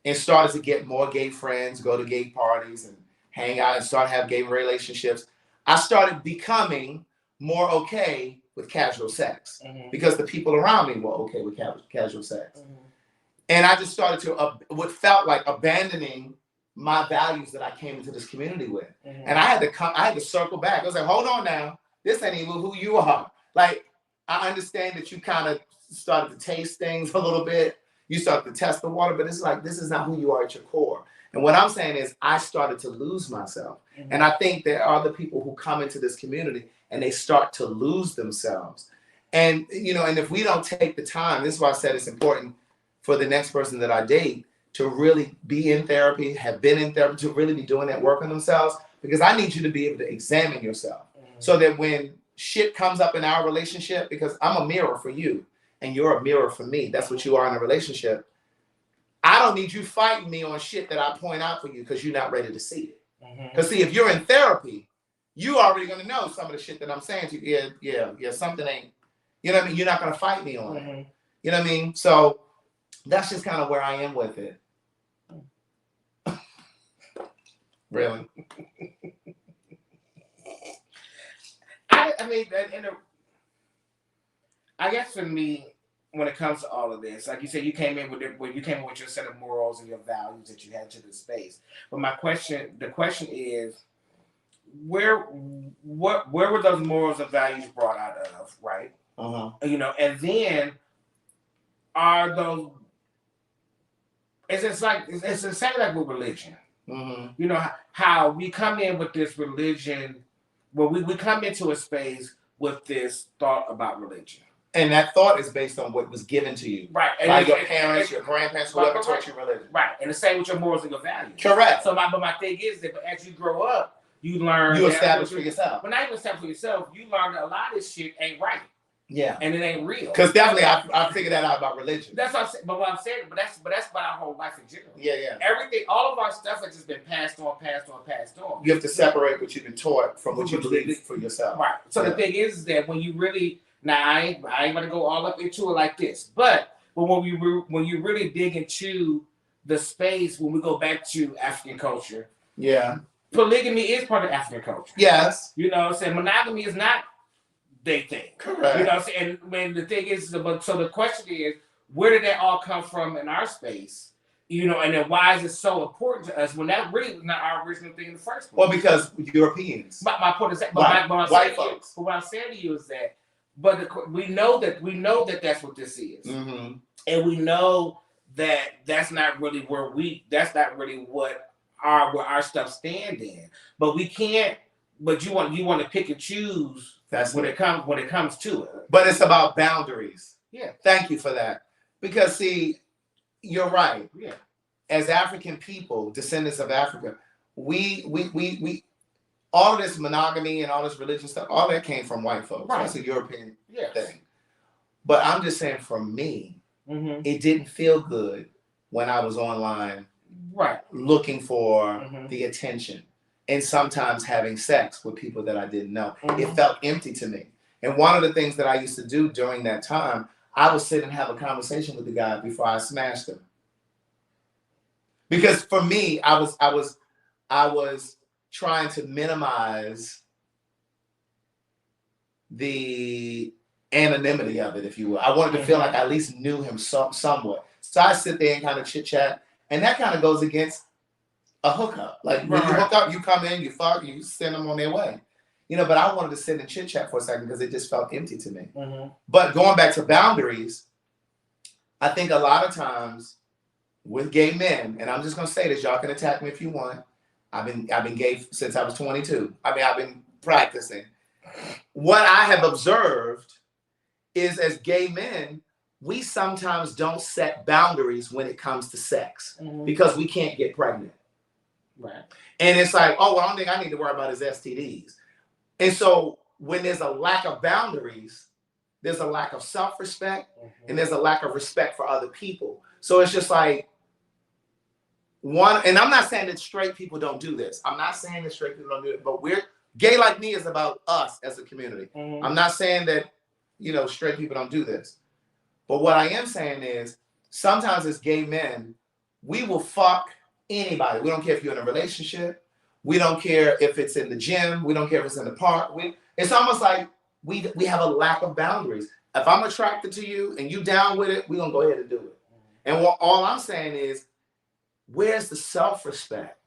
and started to get more gay friends, go to gay parties and hang out and start have gay relationships, I started becoming more okay with casual sex because the people around me were okay with casual sex. And I just started to, what felt like abandoning my values that I came into this community with. And I had to circle back. I was like, hold on now. This ain't even who you are. Like, I understand that you kind of started to taste things a little bit. You started to test the water, but it's like, this is not who you are at your core. And what I'm saying is I started to lose myself. And I think there are other people who come into this community and they start to lose themselves. And, you know, and if we don't take the time, this is why I said it's important for the next person that I date to really be in therapy, have been in therapy, to really be doing that work on themselves, because I need you to be able to examine yourself so that when shit comes up in our relationship, because I'm a mirror for you and you're a mirror for me, that's what you are in a relationship. I don't need you fighting me on shit that I point out for you because you're not ready to see it. Because see, if you're in therapy, you already going to know some of the shit that I'm saying to you. Yeah, something ain't, you know what I mean? You're not going to fight me on it. You know what I mean? So that's just kind of where I am with it. Really? I mean, I guess for me, when it comes to all of this, like you said, you came in with your set of morals and your values that you had to the space. But the question is, where were those morals and values brought out of, right? You know, and then are those? It's the same like with religion. You know how we come in with this religion, well, we come into a space with this thought about religion. And that thought is based on what was given to you. Right. By your parents, your grandparents, whoever taught you religion. Right. And the same with your morals and your values. Correct. So my thing is that as you grow up, you learn. You establish for yourself. But not even establish for yourself, you learn that a lot of this shit ain't right. Yeah. And it ain't real. Because definitely I figured that out about religion. That's what I'm saying. But what I'm saying, but that's about our whole life in general. Yeah. Everything, all of our stuff has just been passed on. You have to separate what you've been taught from what you believe for yourself. Right. So the thing is that when you really, now I ain't gonna go all up into it like this, but when you really dig into the space, when we go back to African culture, polygamy is part of African culture. Yes. You know what I'm saying? Monogamy is not they thing. Correct. You know what I'm saying? And when the thing is, so the question is, where did that all come from in our space? You know, and then why is it so important to us when that really was not our original thing in the first place? Well, because Europeans. My point is that, white folks. But what I'm saying to you is that But we know that that's what this is, and we know that that's not really what our stuff stand in. But we can't. But you want to pick and choose. That's when it comes to it. But it's about boundaries. Yeah. Thank you for that. Because see, you're right. Yeah. As African people, descendants of Africa, we all of this monogamy and all this religion stuff, all that came from white folks. Right. That's a European Yes. thing. But I'm just saying, for me, it didn't feel good when I was online, right, looking for the attention and sometimes having sex with people that I didn't know. It felt empty to me. And one of the things that I used to do during that time, I would sit and have a conversation with the guy before I smashed him. Because for me, I was trying to minimize the anonymity of it, if you will. I wanted to feel like I at least knew him somewhat. So I sit there and kind of chit chat, and that kind of goes against a hookup. Like when you hook up, you come in, you fuck, you send them on their way. But I wanted to sit and chit chat for a second because it just felt empty to me. But going back to boundaries, I think a lot of times with gay men, and I'm just gonna say this, y'all can attack me if you want. I've been gay since I was 22. I've been practicing. What I have observed is, as gay men, we sometimes don't set boundaries when it comes to sex because we can't get pregnant. Right. And it's like, oh, well, the only thing I need to worry about is STDs. And so when there's a lack of boundaries, there's a lack of self-respect and there's a lack of respect for other people. So it's just like and I'm not saying that straight people don't do this. I'm not saying that straight people don't do it, but Gay Like Me is about us as a community. I'm not saying that, straight people don't do this. But what I am saying is sometimes as gay men, we will fuck anybody. We don't care if you're in a relationship. We don't care if it's in the gym. We don't care if it's in the park. It's almost like we have a lack of boundaries. If I'm attracted to you and you down with it, we're going to go ahead and do it. And all I'm saying is, where's the self-respect?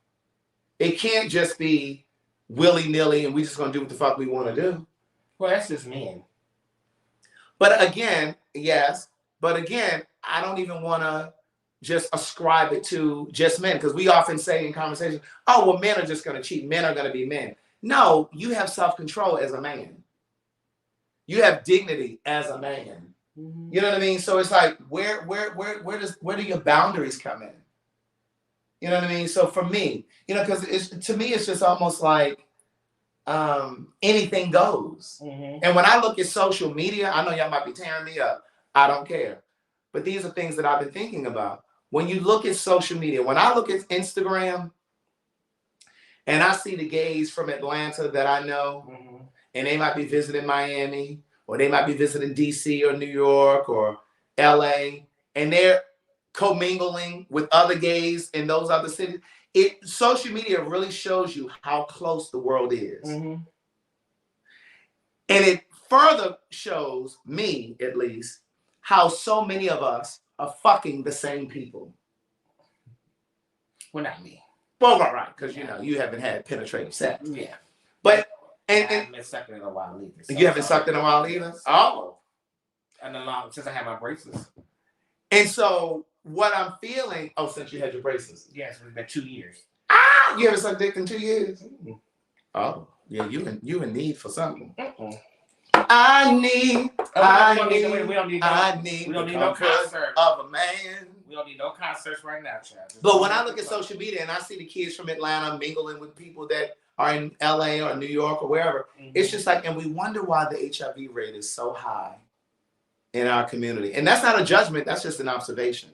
It can't just be willy-nilly and we just going to do what the fuck we want to do. Well, that's just men. But again, yes. But again, I don't even want to just ascribe it to just men, because we often say in conversations, oh, well, men are just going to cheat. Men are going to be men. No, you have self-control as a man. You have dignity as a man. You know what I mean? So it's like, where do your boundaries come in? You know what I mean? So for me, because to me, it's just almost like anything goes. And when I look at social media, I know y'all might be tearing me up. I don't care. But these are things that I've been thinking about. When you look at social media, when I look at Instagram and I see the gays from Atlanta that I know, and they might be visiting Miami, or they might be visiting DC or New York or LA, and they're commingling with other gays in those other cities. Social media really shows you how close the world is. And it further shows me, at least, how so many of us are fucking the same people. Well, not me. Well, right, because you haven't had penetrative sex. Yeah. But I haven't been sucking in a while either. So you haven't sucked in a while either? Oh. And since I had my braces. And so what I'm feeling, since you had your braces. Yes, it's been 2 years. You haven't sucked dick in 2 years? Oh, yeah, you in need for something. I need no concert of a man. We don't need no concerts right now, child. But when I look at social media and I see the kids from Atlanta mingling with people that are in LA or New York or wherever, it's just like, and we wonder why the HIV rate is so high in our community. And that's not a judgment, that's just an observation.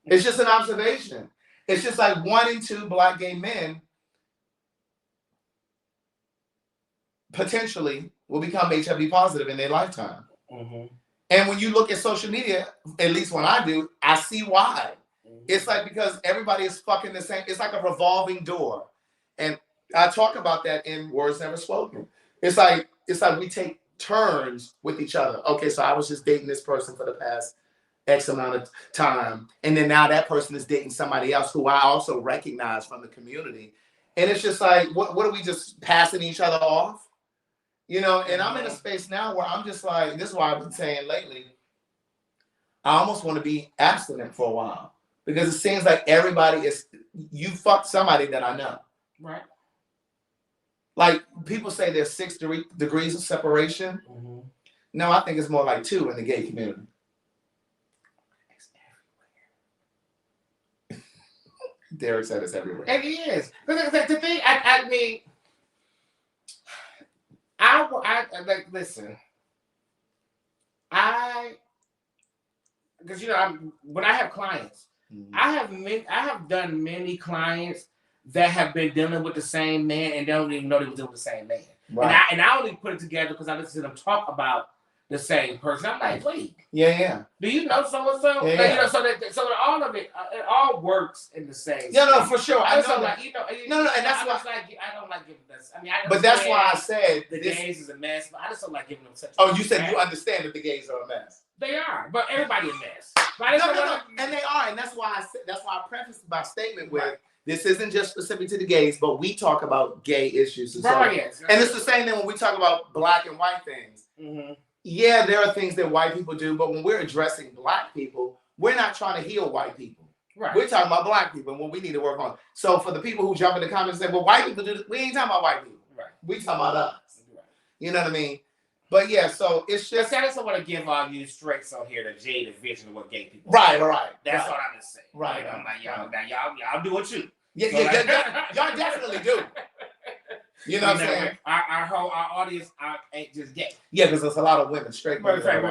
It's just an observation. It's just like 1 in 2 Black gay men potentially will become HIV positive in their lifetime. And when you look at social media, at least when I do, I see why. It's like because everybody is fucking the same. It's like a revolving door. And I talk about that in Words Never Spoken. It's like we take turns with each other. Okay, so I was just dating this person for the past X amount of time. And then now that person is dating somebody else who I also recognize from the community. And it's just like, what are we just passing each other off? You know, and I'm in a space now where I'm just like, this is why I've been saying lately, I almost want to be abstinent for a while because it seems like everybody is, you fucked somebody that I know. Right. Like people say there's 6 degrees of separation. Mm-hmm. No, I think it's more like 2 in the gay community. It's everywhere. Derek said it's everywhere. It is. The thing, I mean, I like, listen, because, you know, when I have clients, I have done many clients that have been dealing with the same man and don't even know they were dealing with the same man. Right. And I only put it together because I listen to them talk about the same person. I'm like, wait. Yeah. Do you know so-and-so? Yeah. Like, you know, so that all of it all works in the same. Yeah, no, for sure. I know so that. Like, you know, no, and that's why I don't like giving this. I mean, but that's why I said the gays is a mess, but I just don't like giving them such. Oh, you said you understand that the gays are a mess. They are, but everybody a mess. No, and they are, and that's why I prefaced my statement with this isn't just specific to the gays, but we talk about gay issues and so. Yes. And it's the same thing when we talk about black and white things. Mm-hmm. Yeah, there are things that white people do, but when we're addressing black people, we're not trying to heal white people. Right. We're talking about black people and what we need to work on. So for the people who jump in the comments and say, well, white people do this, we ain't talking about white people. Right. We talking about us. Right. You know what I mean? But yeah, so it's just. I just want to give all you straights on here the jaded vision of what gay people Right. That's what I'm just saying. Right. I'm like, y'all do it too. Yeah, y'all definitely do. You know what I'm saying? Our audience ain't just gay. Yeah, because there's a lot of women straight.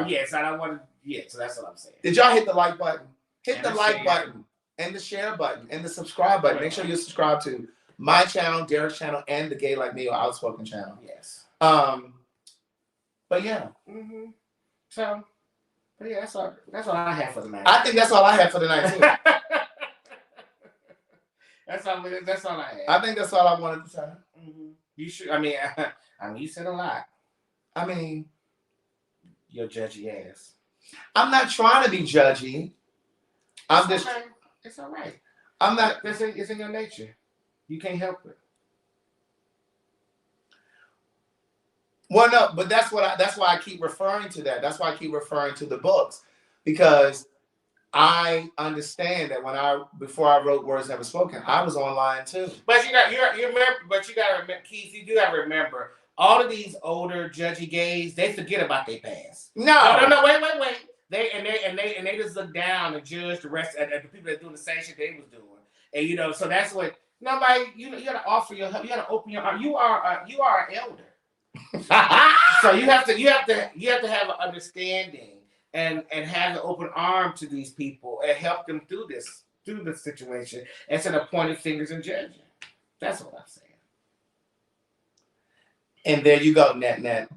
Yes, I don't want to. Yeah, so that's what I'm saying. Did y'all hit the like button? Hit the like button and the share button and the subscribe button. Make sure you subscribe to my channel, Derek's channel, and the Gay Like Me or Outspoken channel. Yes. But yeah. Mm-hmm. So, but yeah, that's all I have for the night. I think that's all I have for the night too. That's all I have. I think that's all I wanted to say. Mm-hmm. You should. I mean, you said a lot. I mean, your judgy ass. I'm not trying to be judgy. It's all right. I'm not. It's in your nature. You can't help it. Well, no, but that's why I keep referring to that. That's why I keep referring to the books, because I understand that before I wrote Words Never Spoken, I was online too. But you gotta remember, Keith, you do gotta remember, all of these older judgy gays, they forget about their past. No, wait. They just look down and judge the rest of the people that doing the same shit they was doing. And you know, so that's what nobody, you gotta offer your help, you gotta open your heart. You are an elder. So you have to have an understanding and have an open arm to these people and help them through the situation instead of pointing fingers and judging. That's what I'm saying. And there you go, net.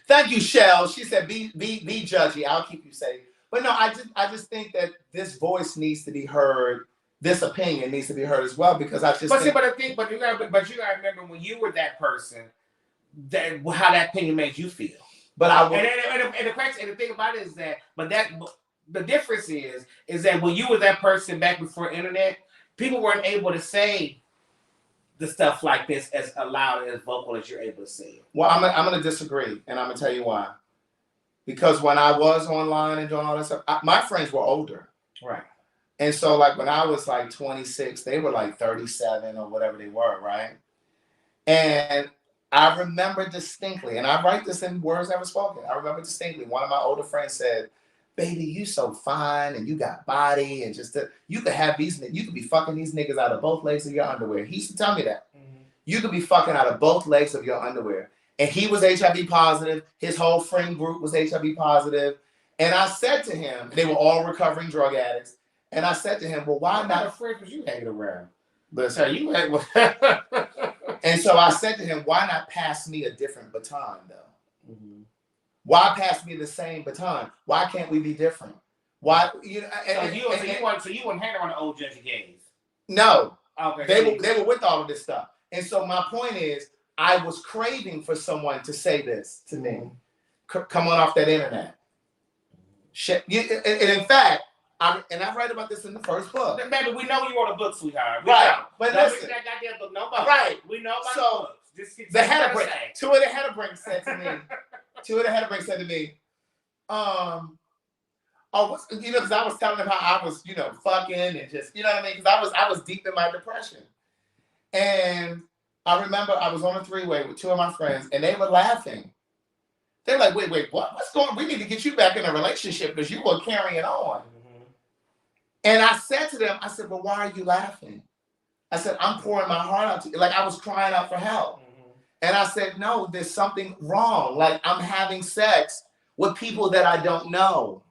Thank you, Shell. She said, "Be judgy. I'll keep you safe." But no, I just think that this voice needs to be heard. This opinion needs to be heard as well, because I just. But you gotta remember when you were that person, that how that opinion made you feel. But I would. And the thing about it is that, the difference is that when you were that person back before internet, people weren't able to say the stuff like this as loud and as vocal as you're able to say it. Well, I'm going to disagree, and I'm going to tell you why. Because when I was online and doing all that stuff, my friends were older. Right. And so, like, when I was, like, 26, they were, like, 37 or whatever they were, right? And I remember distinctly, and I write this in Words Never Spoken, I remember distinctly, one of my older friends said, "Baby, you so fine, and you got body, and you could be fucking these niggas out of both legs of your underwear." He used to tell me that. Mm-hmm. You could be fucking out of both legs of your underwear. And he was HIV positive. His whole friend group was HIV positive. And I said to him, they were all recovering drug addicts. And I said to him, well, why not? What kind of friends was you hanging around? Listen, and so I said to him, why not pass me a different baton, though? Mm-hmm. Why pass me the same baton? Why can't we be different? Why you wouldn't hang around the old judgy gays? No. Okay. They were with all of this stuff. And so my point is, I was craving for someone to say this to me, coming off that internet. Shit. And in fact, I read about this in the first book. Baby, we know you wrote a book, sweetheart. Right. But listen. That goddamn book, nobody. Right. We know about the books. Just the head of say. break. Two of the head of break said to me, oh, what's, because I was telling them how I was, fucking and just, you know what I mean? Because I was deep in my depression. And I remember I was on a three-way with two of my friends, and they were laughing. They're like, wait, what? What's going on? We need to get you back in a relationship because you were carrying on. Mm-hmm. And I said to them, I said, well, why are you laughing? I said, I'm pouring my heart out to you. Like I was crying out for help. Mm-hmm. And I said, no, there's something wrong. Like I'm having sex with people that I don't know.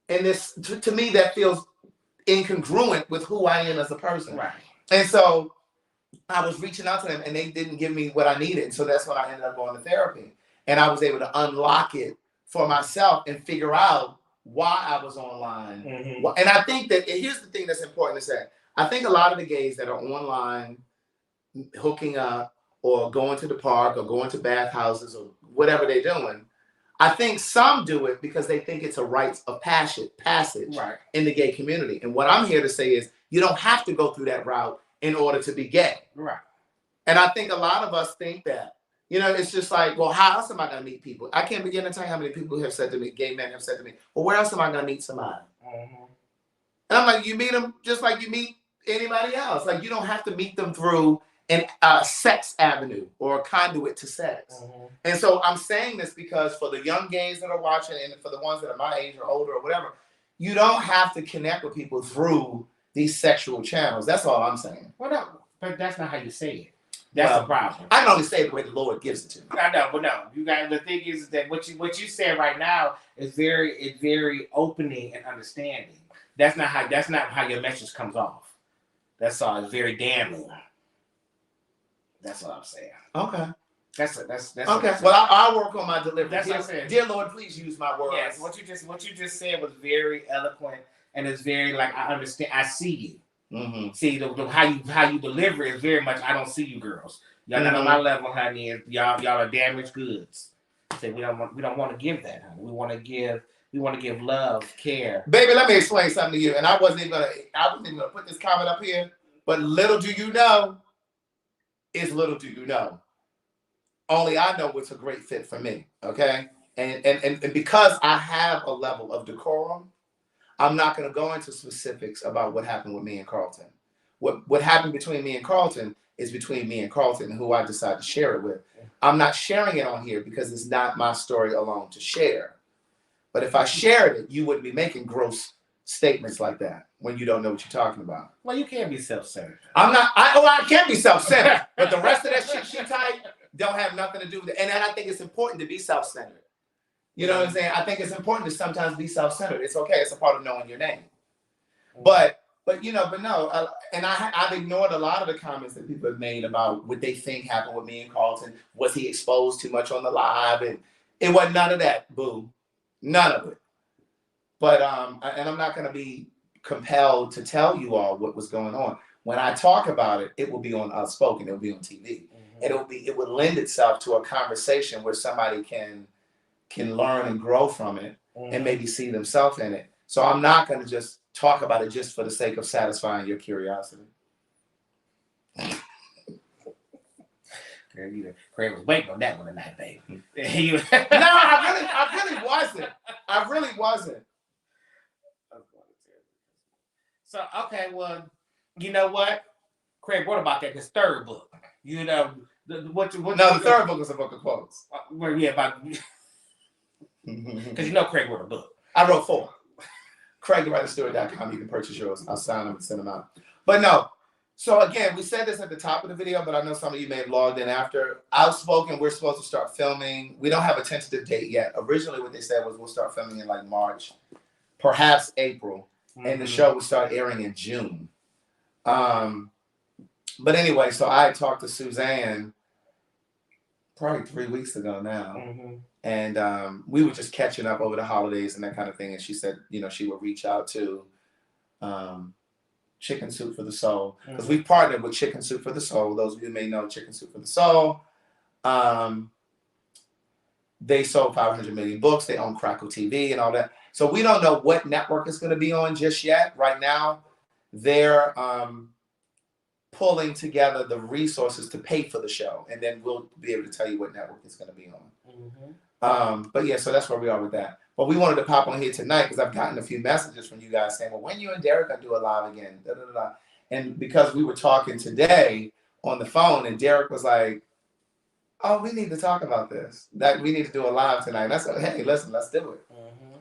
And this, to me, that feels incongruent with who I am as a person. Right. And so I was reaching out to them and they didn't give me what I needed. So that's when I ended up going to therapy. And I was able to unlock it for myself and figure out why I was online. Mm-hmm. And I think that, here's the thing that's important to say. I think a lot of the gays that are online, hooking up or going to the park or going to bathhouses or whatever they're doing, I think some do it because they think it's a rite of passage right. in the gay community. And what I'm here to say is you don't have to go through that route in order to be gay. Right. And I think a lot of us think that. It's just like, well, how else am I going to meet people? I can't begin to tell you how many people have said to me, gay men have said to me, well, where else am I going to meet somebody? Mm-hmm. And I'm like, you meet them just like you meet anybody else. Like, you don't have to meet them through a sex avenue or a conduit to sex. Mm-hmm. And so I'm saying this because for the young gays that are watching and for the ones that are my age or older or whatever, you don't have to connect with people through these sexual channels. That's all I'm saying. Well, no, but that's not how you say it. That's the problem. I can only say it the way the Lord gives it to me. I know, but no. The thing is that what you said right now is very opening and understanding. That's not how your message comes off. That's all. It's very damning. That's what I'm saying. Okay. That's okay. Well, I'll work on my delivery. That's what I'm saying. Dear Lord, please use my words. Yes. What you just said was very eloquent, and it's very like I understand. I see you. Mm-hmm. See how you deliver is very much. I don't see you, girls. Y'all not on my level, honey. And y'all are damaged goods. Say we don't want to give that, honey. We want to give love, care. Baby, let me explain something to you. And I wasn't even gonna put this comment up here. But little do you know, is little do you know. Only I know what's a great fit for me. Okay, and because I have a level of decorum, I'm not going to go into specifics about what happened with me and Carlton. What happened between me and Carlton is between me and Carlton and who I decide to share it with. I'm not sharing it on here because it's not my story alone to share. But if I shared it, you wouldn't be making gross statements like that when you don't know what you're talking about. Well, you can't be self-centered. I can be self-centered, but the rest of that shit she typed don't have nothing to do with it. And I think it's important to be self-centered. You know what I'm saying? I think it's important to sometimes be self-centered. It's okay. It's a part of knowing your name. But no. And I've ignored a lot of the comments that people have made about what they think happened with me and Carlton. Was he exposed too much on the live? And it wasn't none of that, boo. None of it. But and I'm not going to be compelled to tell you all what was going on. When I talk about it, it will be on Outspoken. It will be on TV. Mm-hmm. It will lend itself to a conversation where somebody can learn and grow from it and maybe see themselves in it. So I'm not going to just talk about it just for the sake of satisfying your curiosity. Craig was waiting on that one tonight, baby. No, I really wasn't. So, okay, well, you know what? Craig, what about this third book? The third book is a book of quotes. Well, yeah, because Craig wrote a book. I wrote 4. CraigTheWriterStewart.com. You can purchase yours. I'll sign them and send them out. But no. So again, we said this at the top of the video, but I know some of you may have logged in after. Outspoken, we're supposed to start filming. We don't have a tentative date yet. Originally, what they said was we'll start filming in like March, perhaps April, and the show will start airing in June. But anyway, so I talked to Suzanne probably 3 weeks ago now. Mm-hmm. And we were just catching up over the holidays and that kind of thing. And she said, she would reach out to Chicken Soup for the Soul. Because we partnered with Chicken Soup for the Soul. Those of you who may know Chicken Soup for the Soul. They sold 500 million books. They own Crackle TV and all that. So we don't know what network it's going to be on just yet. Right now, they're pulling together the resources to pay for the show, and then we'll be able to tell you what network it's going to be on. But yeah, so that's where we are with that. But we wanted to pop on here tonight because I've gotten a few messages from you guys saying, well, when you and Derek gonna do a live again? Da, da, da, da. And because we were talking today on the phone, and Derek was like, oh, we need to talk about this. That we need to do a live tonight. And I said, hey, listen, let's do it.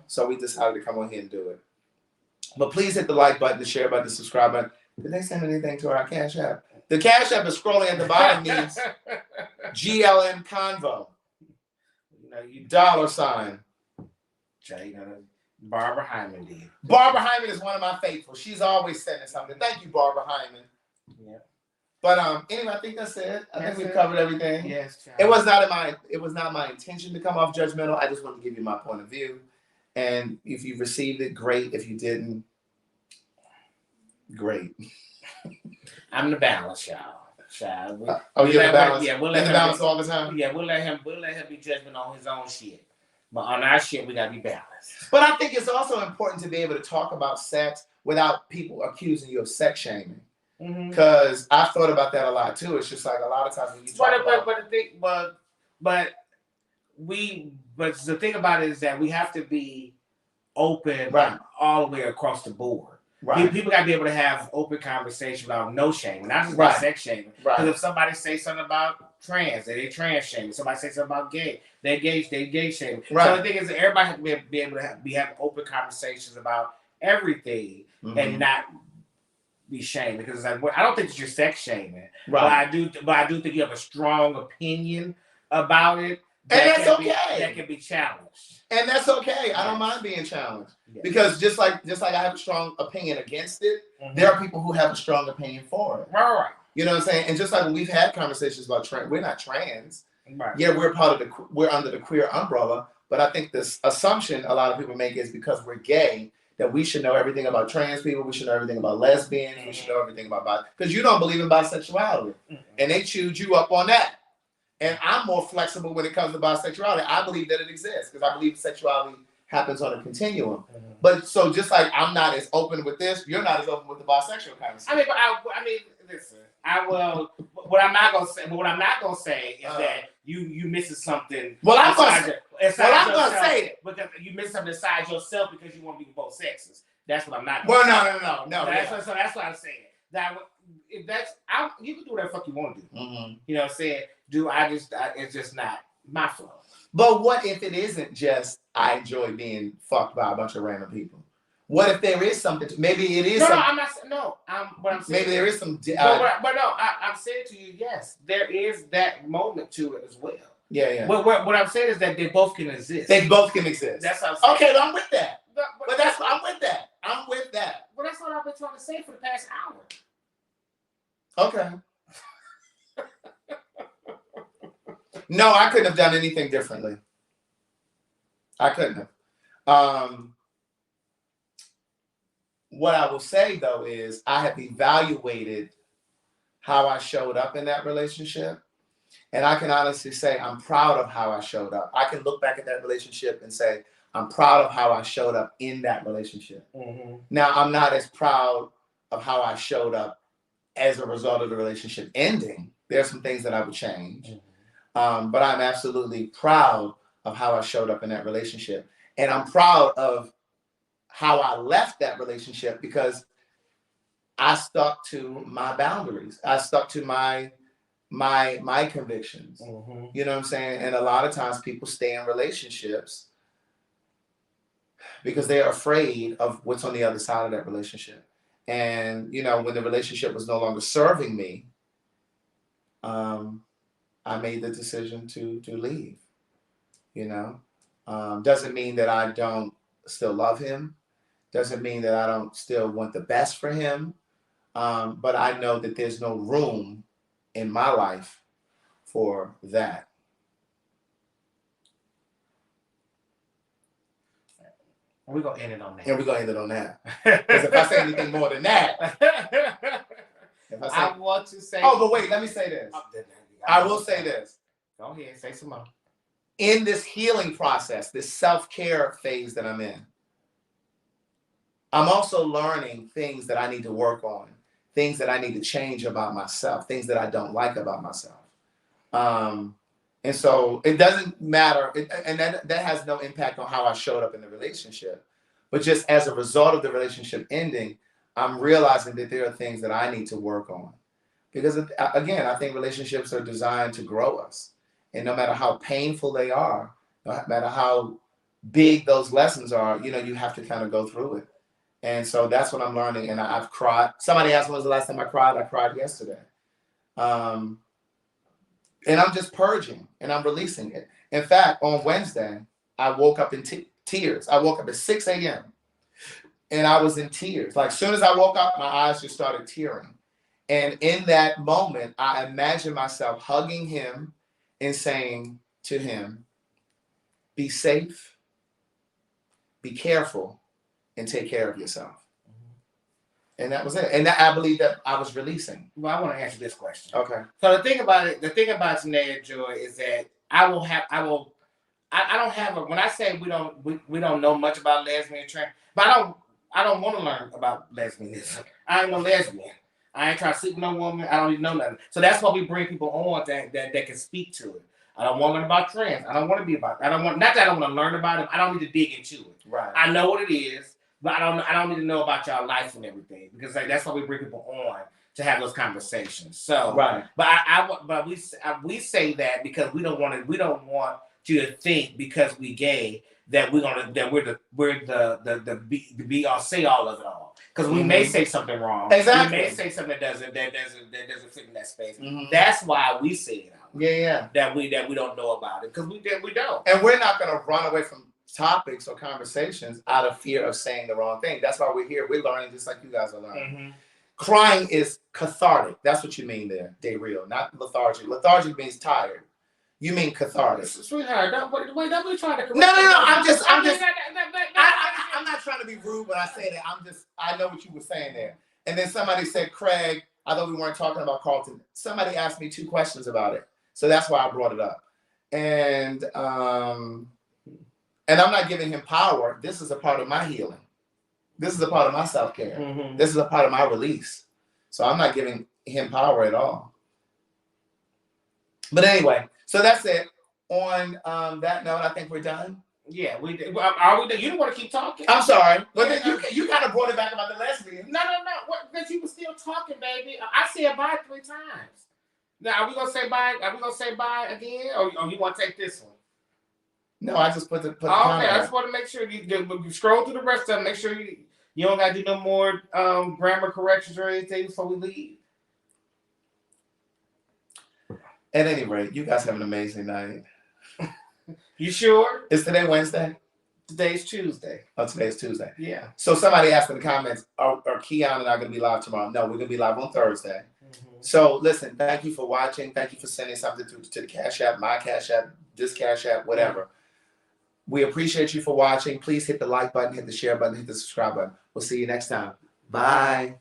So we decided to come on here and do it. But please hit the like button, the share button, the subscribe button. Did they send anything to our Cash App? The Cash App is scrolling at the bottom. Needs GLM Convo. You $. Jay, Barbara Hyman did. Barbara Hyman is one of my faithfuls. She's always sending something. Thank you, Barbara Hyman. Yeah. But anyway, I think that's it. I think we've covered everything. Yes, child. It was not my intention to come off judgmental. I just wanted to give you my point of view. And if you received it, great. If you didn't, great. I'm the balance, y'all. Child. You're the balance. Yeah, we'll let him him balance all the time. Yeah, we'll let him be judgment on his own shit. But on our shit, we gotta be balanced. But I think it's also important to be able to talk about sex without people accusing you of sex shaming. Because I've thought about that a lot too. It's just like a lot of times when you talk about. But the thing about it is that we have to be open, right, all the way across the board. Right. People got to be able to have open conversation about no shame, not just about sex shaming. Right. Because if somebody say something about trans, they trans shaming. Somebody say something about gay, they gay shaming. Right. So the thing is, everybody has to be able to have open conversations about everything and not be shamed. Because it's like, I don't think that you're sex shaming, right. But I do think you have a strong opinion about it. And that's okay. That can be challenged. And that's okay. I don't mind being challenged. Yeah. Because just like I have a strong opinion against it, there are people who have a strong opinion for it. Right. You know what I'm saying? And just like when we've had conversations about trans, we're not trans. Right. Yeah, we're under the queer umbrella. But I think this assumption a lot of people make is because we're gay that we should know everything about trans people, we should know everything about lesbians, we should know everything about because you don't believe in bisexuality, and they chewed you up on that. And I'm more flexible when it comes to bisexuality. I believe that it exists because I believe sexuality happens on a continuum. But so just like I'm not as open with this, you're not as open with the bisexual kind of stuff. Listen. I will. What I'm not gonna say is that you missing something. Well, I'm gonna say it because you miss something inside yourself because you want to be both sexes. That's what I'm not. Well, no. So that's what I'm saying. That if you can do whatever the fuck you want to do. You know what I'm saying? It's just not my fault. But what if it isn't just I enjoy being fucked by a bunch of random people? What if there is something? Maybe it is. I'm not. No, what I'm saying. Maybe there is some. I'm saying to you, yes, there is that moment to it as well. Yeah. What I'm saying is that they both can exist. They both can exist. That's what I'm saying. Okay, I'm with that. I'm with that. I'm with that. Well, that's what I've been trying to say for the past hour. Okay. No, I couldn't have done anything differently. I couldn't have. What I will say though is I have evaluated how I showed up in that relationship. And I can honestly say I'm proud of how I showed up. I can look back at that relationship and say, I'm proud of how I showed up in that relationship. Now, I'm not as proud of how I showed up as a result of the relationship ending. There are some things that I would change. But I'm absolutely proud of how I showed up in that relationship. And I'm proud of how I left that relationship because I stuck to my boundaries. I stuck to my convictions. You know what I'm saying? And a lot of times people stay in relationships because they're afraid of what's on the other side of that relationship. And, you know, when the relationship was no longer serving me, I made the decision to leave, you know. Doesn't mean that I don't still love him. Doesn't mean that I don't still want the best for him. But I know that there's no room in my life for that. We're going to end it on that. And we're going to end it on that. Because if I say anything more than that, I want to say. Oh, but wait, let me say this. I will say this. Go ahead, say some more. In this healing process, this self-care phase that I'm in, I'm also learning things that I need to work on, things that I need to change about myself, things that I don't like about myself. And so it doesn't matter, and that has no impact on how I showed up in the relationship. But just as a result of the relationship ending, I'm realizing that there are things that I need to work on. Because again, I think relationships are designed to grow us. And no matter how painful they are, no matter how big those lessons are, you know, you have to kind of go through it. And so that's what I'm learning. And I've cried. Somebody asked when was the last time I cried. I cried yesterday. And I'm just purging and I'm releasing it. In fact, on Wednesday, I woke up in tears. I woke up at 6 a.m. and I was in tears. Like as soon as I woke up, my eyes just started tearing. And in that moment, I imagined myself hugging him and saying to him, be safe, be careful, and take care of yourself. And that was it. And that, I believe that I was releasing. Well, I want to answer this question. Okay. So the thing about Janae and Joy is that I don't have when I say we don't know much about lesbian trans, but I don't want to learn about lesbianism. I ain't no lesbian. I ain't trying to sleep with no woman. I don't even know nothing. So that's why we bring people on that can speak to it. I don't want to learn about trans. I don't want to be about. Not that I don't want to learn about it. I don't need to dig into it. Right. I know what it is, but I don't need to know about y'all life and everything because that's why we bring people on to have those conversations. So right. But we say that because we don't want you to think because we gay that we're the be all say all of it all. Because we may say something wrong. Exactly. We may say something that doesn't fit in that space. Mm-hmm. That's why we say it out. Yeah. That we don't know about it. Because we don't. And we're not gonna run away from topics or conversations out of fear of saying the wrong thing. That's why we're here. We're learning just like you guys are learning. Mm-hmm. Crying is cathartic. That's what you mean there, Daryl, not lethargic. Lethargic means tired. You mean cathartic. Sweetheart, don't be trying to correct No. I'm not trying to be rude when I say that. I know what you were saying there. And then somebody said, Craig, I thought we weren't talking about Carlton. Somebody asked me 2 questions about it. So that's why I brought it up. And I'm not giving him power. This is a part of my healing. This is a part of my self-care. Mm-hmm. This is a part of my release. So I'm not giving him power at all. But anyway, so that's it. On that note, I think we're done. Yeah, we did. Are we done? You don't want to keep talking? I'm sorry. But then you kind of brought it back about the lesbian. No. Because you were still talking, baby. I said bye 3 times. Now, are we going to say bye? Are we going to say bye again? Or you want to take this one? No, I just put the okay, I just want to make sure you scroll through the rest of them. Make sure you don't got to do no more grammar corrections or anything before we leave. At any rate, you guys have an amazing night. You sure? Is today Wednesday? Today's Tuesday. Oh, today's Tuesday. Yeah. So somebody asked in the comments, are Keon and I going to be live tomorrow? No, we're going to be live on Thursday. Mm-hmm. So listen, thank you for watching. Thank you for sending something to the Cash App, my Cash App, this Cash App, whatever. Mm-hmm. We appreciate you for watching. Please hit the like button, hit the share button, hit the subscribe button. We'll see you next time. Bye.